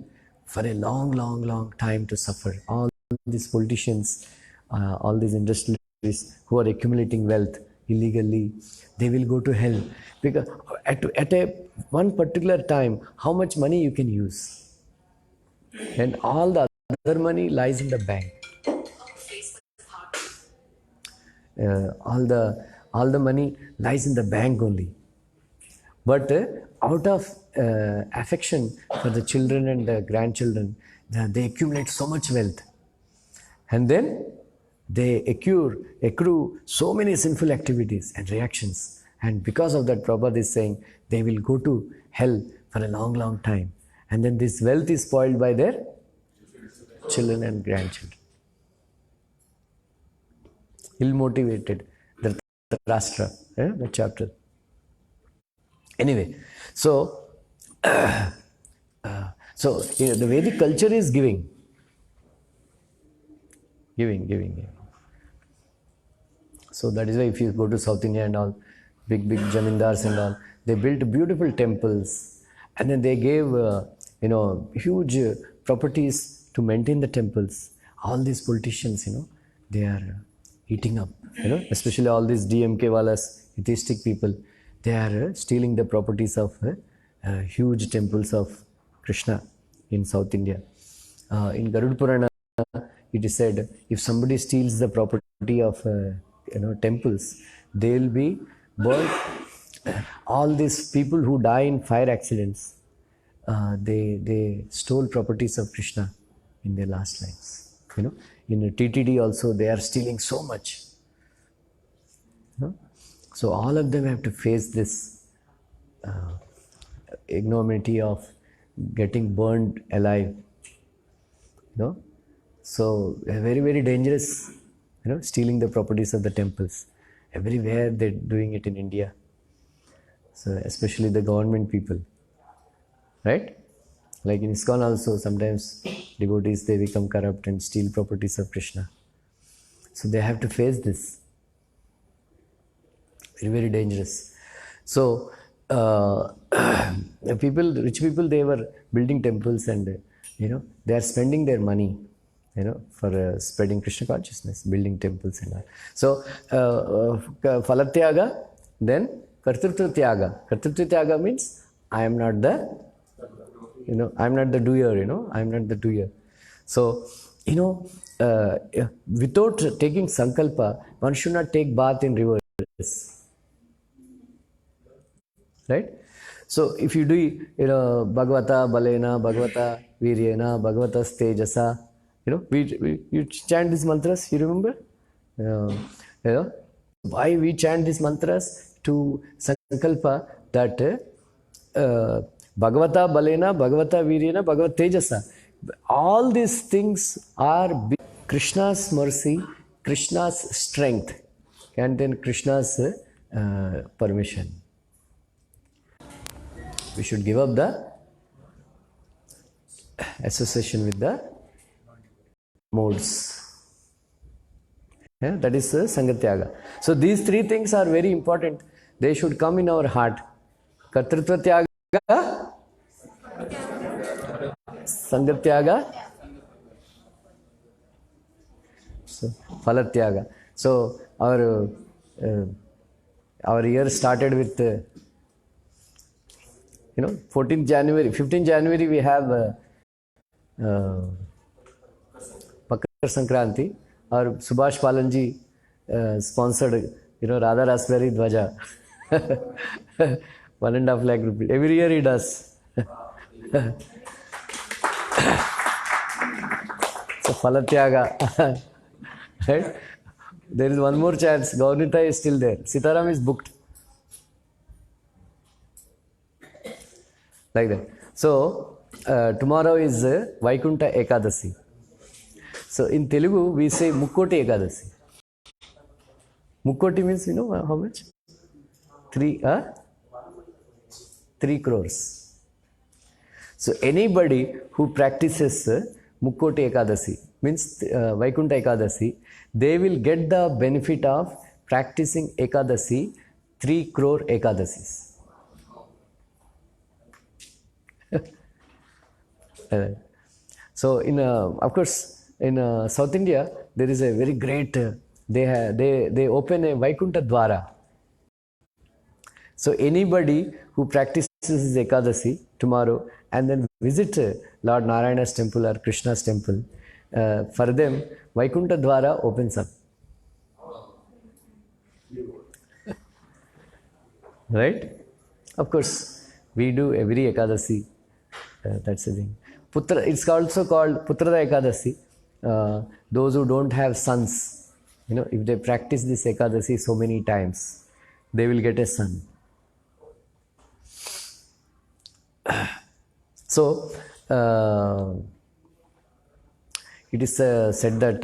for a long, long, long time to suffer. All these politicians, all these industrialists who are accumulating wealth illegally, they will go to hell. Because at one particular time, how much money you can use? And all the other money lies in the bank. All the money lies in the bank only. But out of affection for the children and the grandchildren, they accumulate so much wealth. And then they accrue so many sinful activities and reactions. And because of that, Prabhupada is saying they will go to hell for a long, long time. And then this wealth is spoiled by their children and grandchildren. Ill-motivated, Dhritarashtra, the chapter. Anyway, so the Vedic culture is giving. So that is why if you go to South India and all, big jamindars and all, they built beautiful temples, and then they gave huge properties to maintain the temples. All these politicians, they are eating up, especially all these DMK walas, atheistic people, they are stealing the properties of huge temples of Krishna in South India. In Garuda Purana, it is said, if somebody steals the property of temples, they will be burned. All these people who die in fire accidents, they stole properties of Krishna in their last lives. In TTD also, they are stealing so much. So all of them have to face this ignominy of getting burned alive. So very, very dangerous, stealing the properties of the temples. Everywhere they're doing it in India. So especially the government people, right? Like in ISKCON also, sometimes devotees, they become corrupt and steal properties of Krishna. So they have to face this. Very, very dangerous. So rich people, they were building temples and, they are spending their money, for spreading Krishna consciousness, building temples and all. So Falatyaga, then Kartrutva-tyaga. Kartrutva-tyaga means I am not the doer, I am not the doer. So, without taking sankalpa, one should not take bath in rivers. Right? So, if you do, Bhagavata Balena, Bhagavata Viryena, Bhagavata Stejasa, you chant these mantras, you remember? Why we chant these mantras? To sankalpa that Bhagavata Balena, Bhagavata Viryena, Bhagavata Tejasa. All these things are Krishna's mercy, Krishna's strength. contain Krishna's permission. We should give up the association with the modes. Yeah, that is Sangatyaga. So these three things are very important. They should come in our heart. Kartritva Tyaga, Sangatyaga, so Phalatyaga. So our year started with 14th January, 15th January we have Makar Sankranti. Or Subhash Palanji sponsored, Radha Raspberry Dwaja. 1.5 lakh rupees. Every year he does. So Phalatyaga. Right? There is one more chance. Gaurnita is still there. Sitaram is booked. Like that. So tomorrow is Vaikunta Ekadasi. So in Telugu we say Mukkoti Ekadasi. Mukkoti means how much? 3 crores. So anybody who practices Mukkoti Ekadasi means Vaikunta Ekadasi, they will get the benefit of practicing Ekadasi 3 crore Ekadasis. So of course in South India there is a very great they open a Vaikunta Dwara. So anybody who practices Ekadasi tomorrow and then visit Lord Narayana's temple or Krishna's temple, for them Vaikunta Dwara opens up. Right? Of course, we do every Ekadasi. That's the thing. Putra, it's also called Putrada Ekadasi. Those who don't have sons, if they practice this Ekadasi so many times, they will get a son. So, it is said that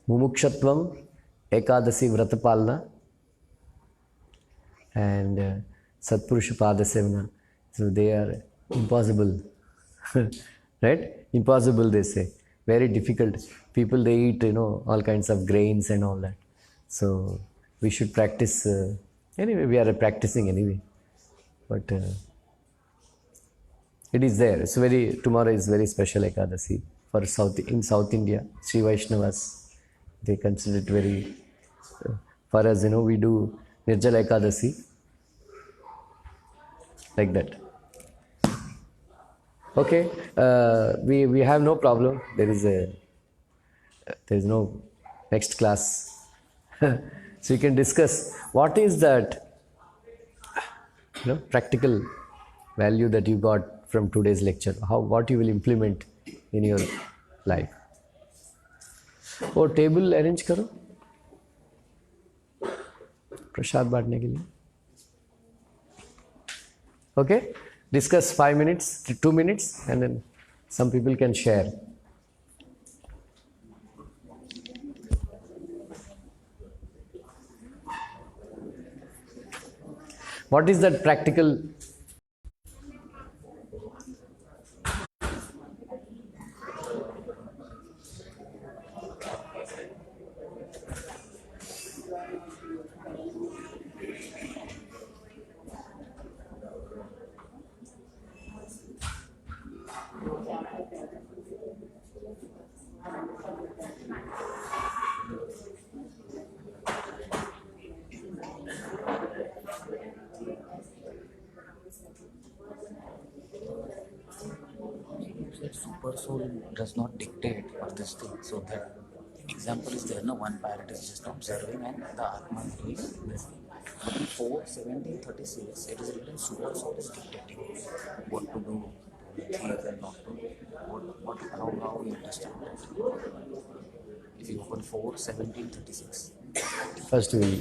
Mumukshatvam, Ekadasi Vratapalna, and Satpurusha Padasevana. So they are impossible. Right? Impossible, they say. Very difficult. People, they eat, all kinds of grains and all that. So we should practice. Anyway, we are practicing anyway. But it is there. It's tomorrow is very special Ekadasi for in South India. Sri Vaishnavas, they consider it very, for us, we do Nirjala Ekadasi. Like that. Okay, we have no problem. There is no next class. So you can discuss what is that practical value that you got from today's lecture. What you will implement in your life. Oh, table arrange karo. Prasad baatne ke liye. Okay, discuss 5 minutes, 2 minutes, and then some people can share. What is that practical? Super soul does not dictate for this thing. So that example is there. One parrot is just observing and the Atma is this thing. But in 4:17:36, it is written super soul is dictating what to do, what and not to do. How we understand that? If you open 4:17:36. First we will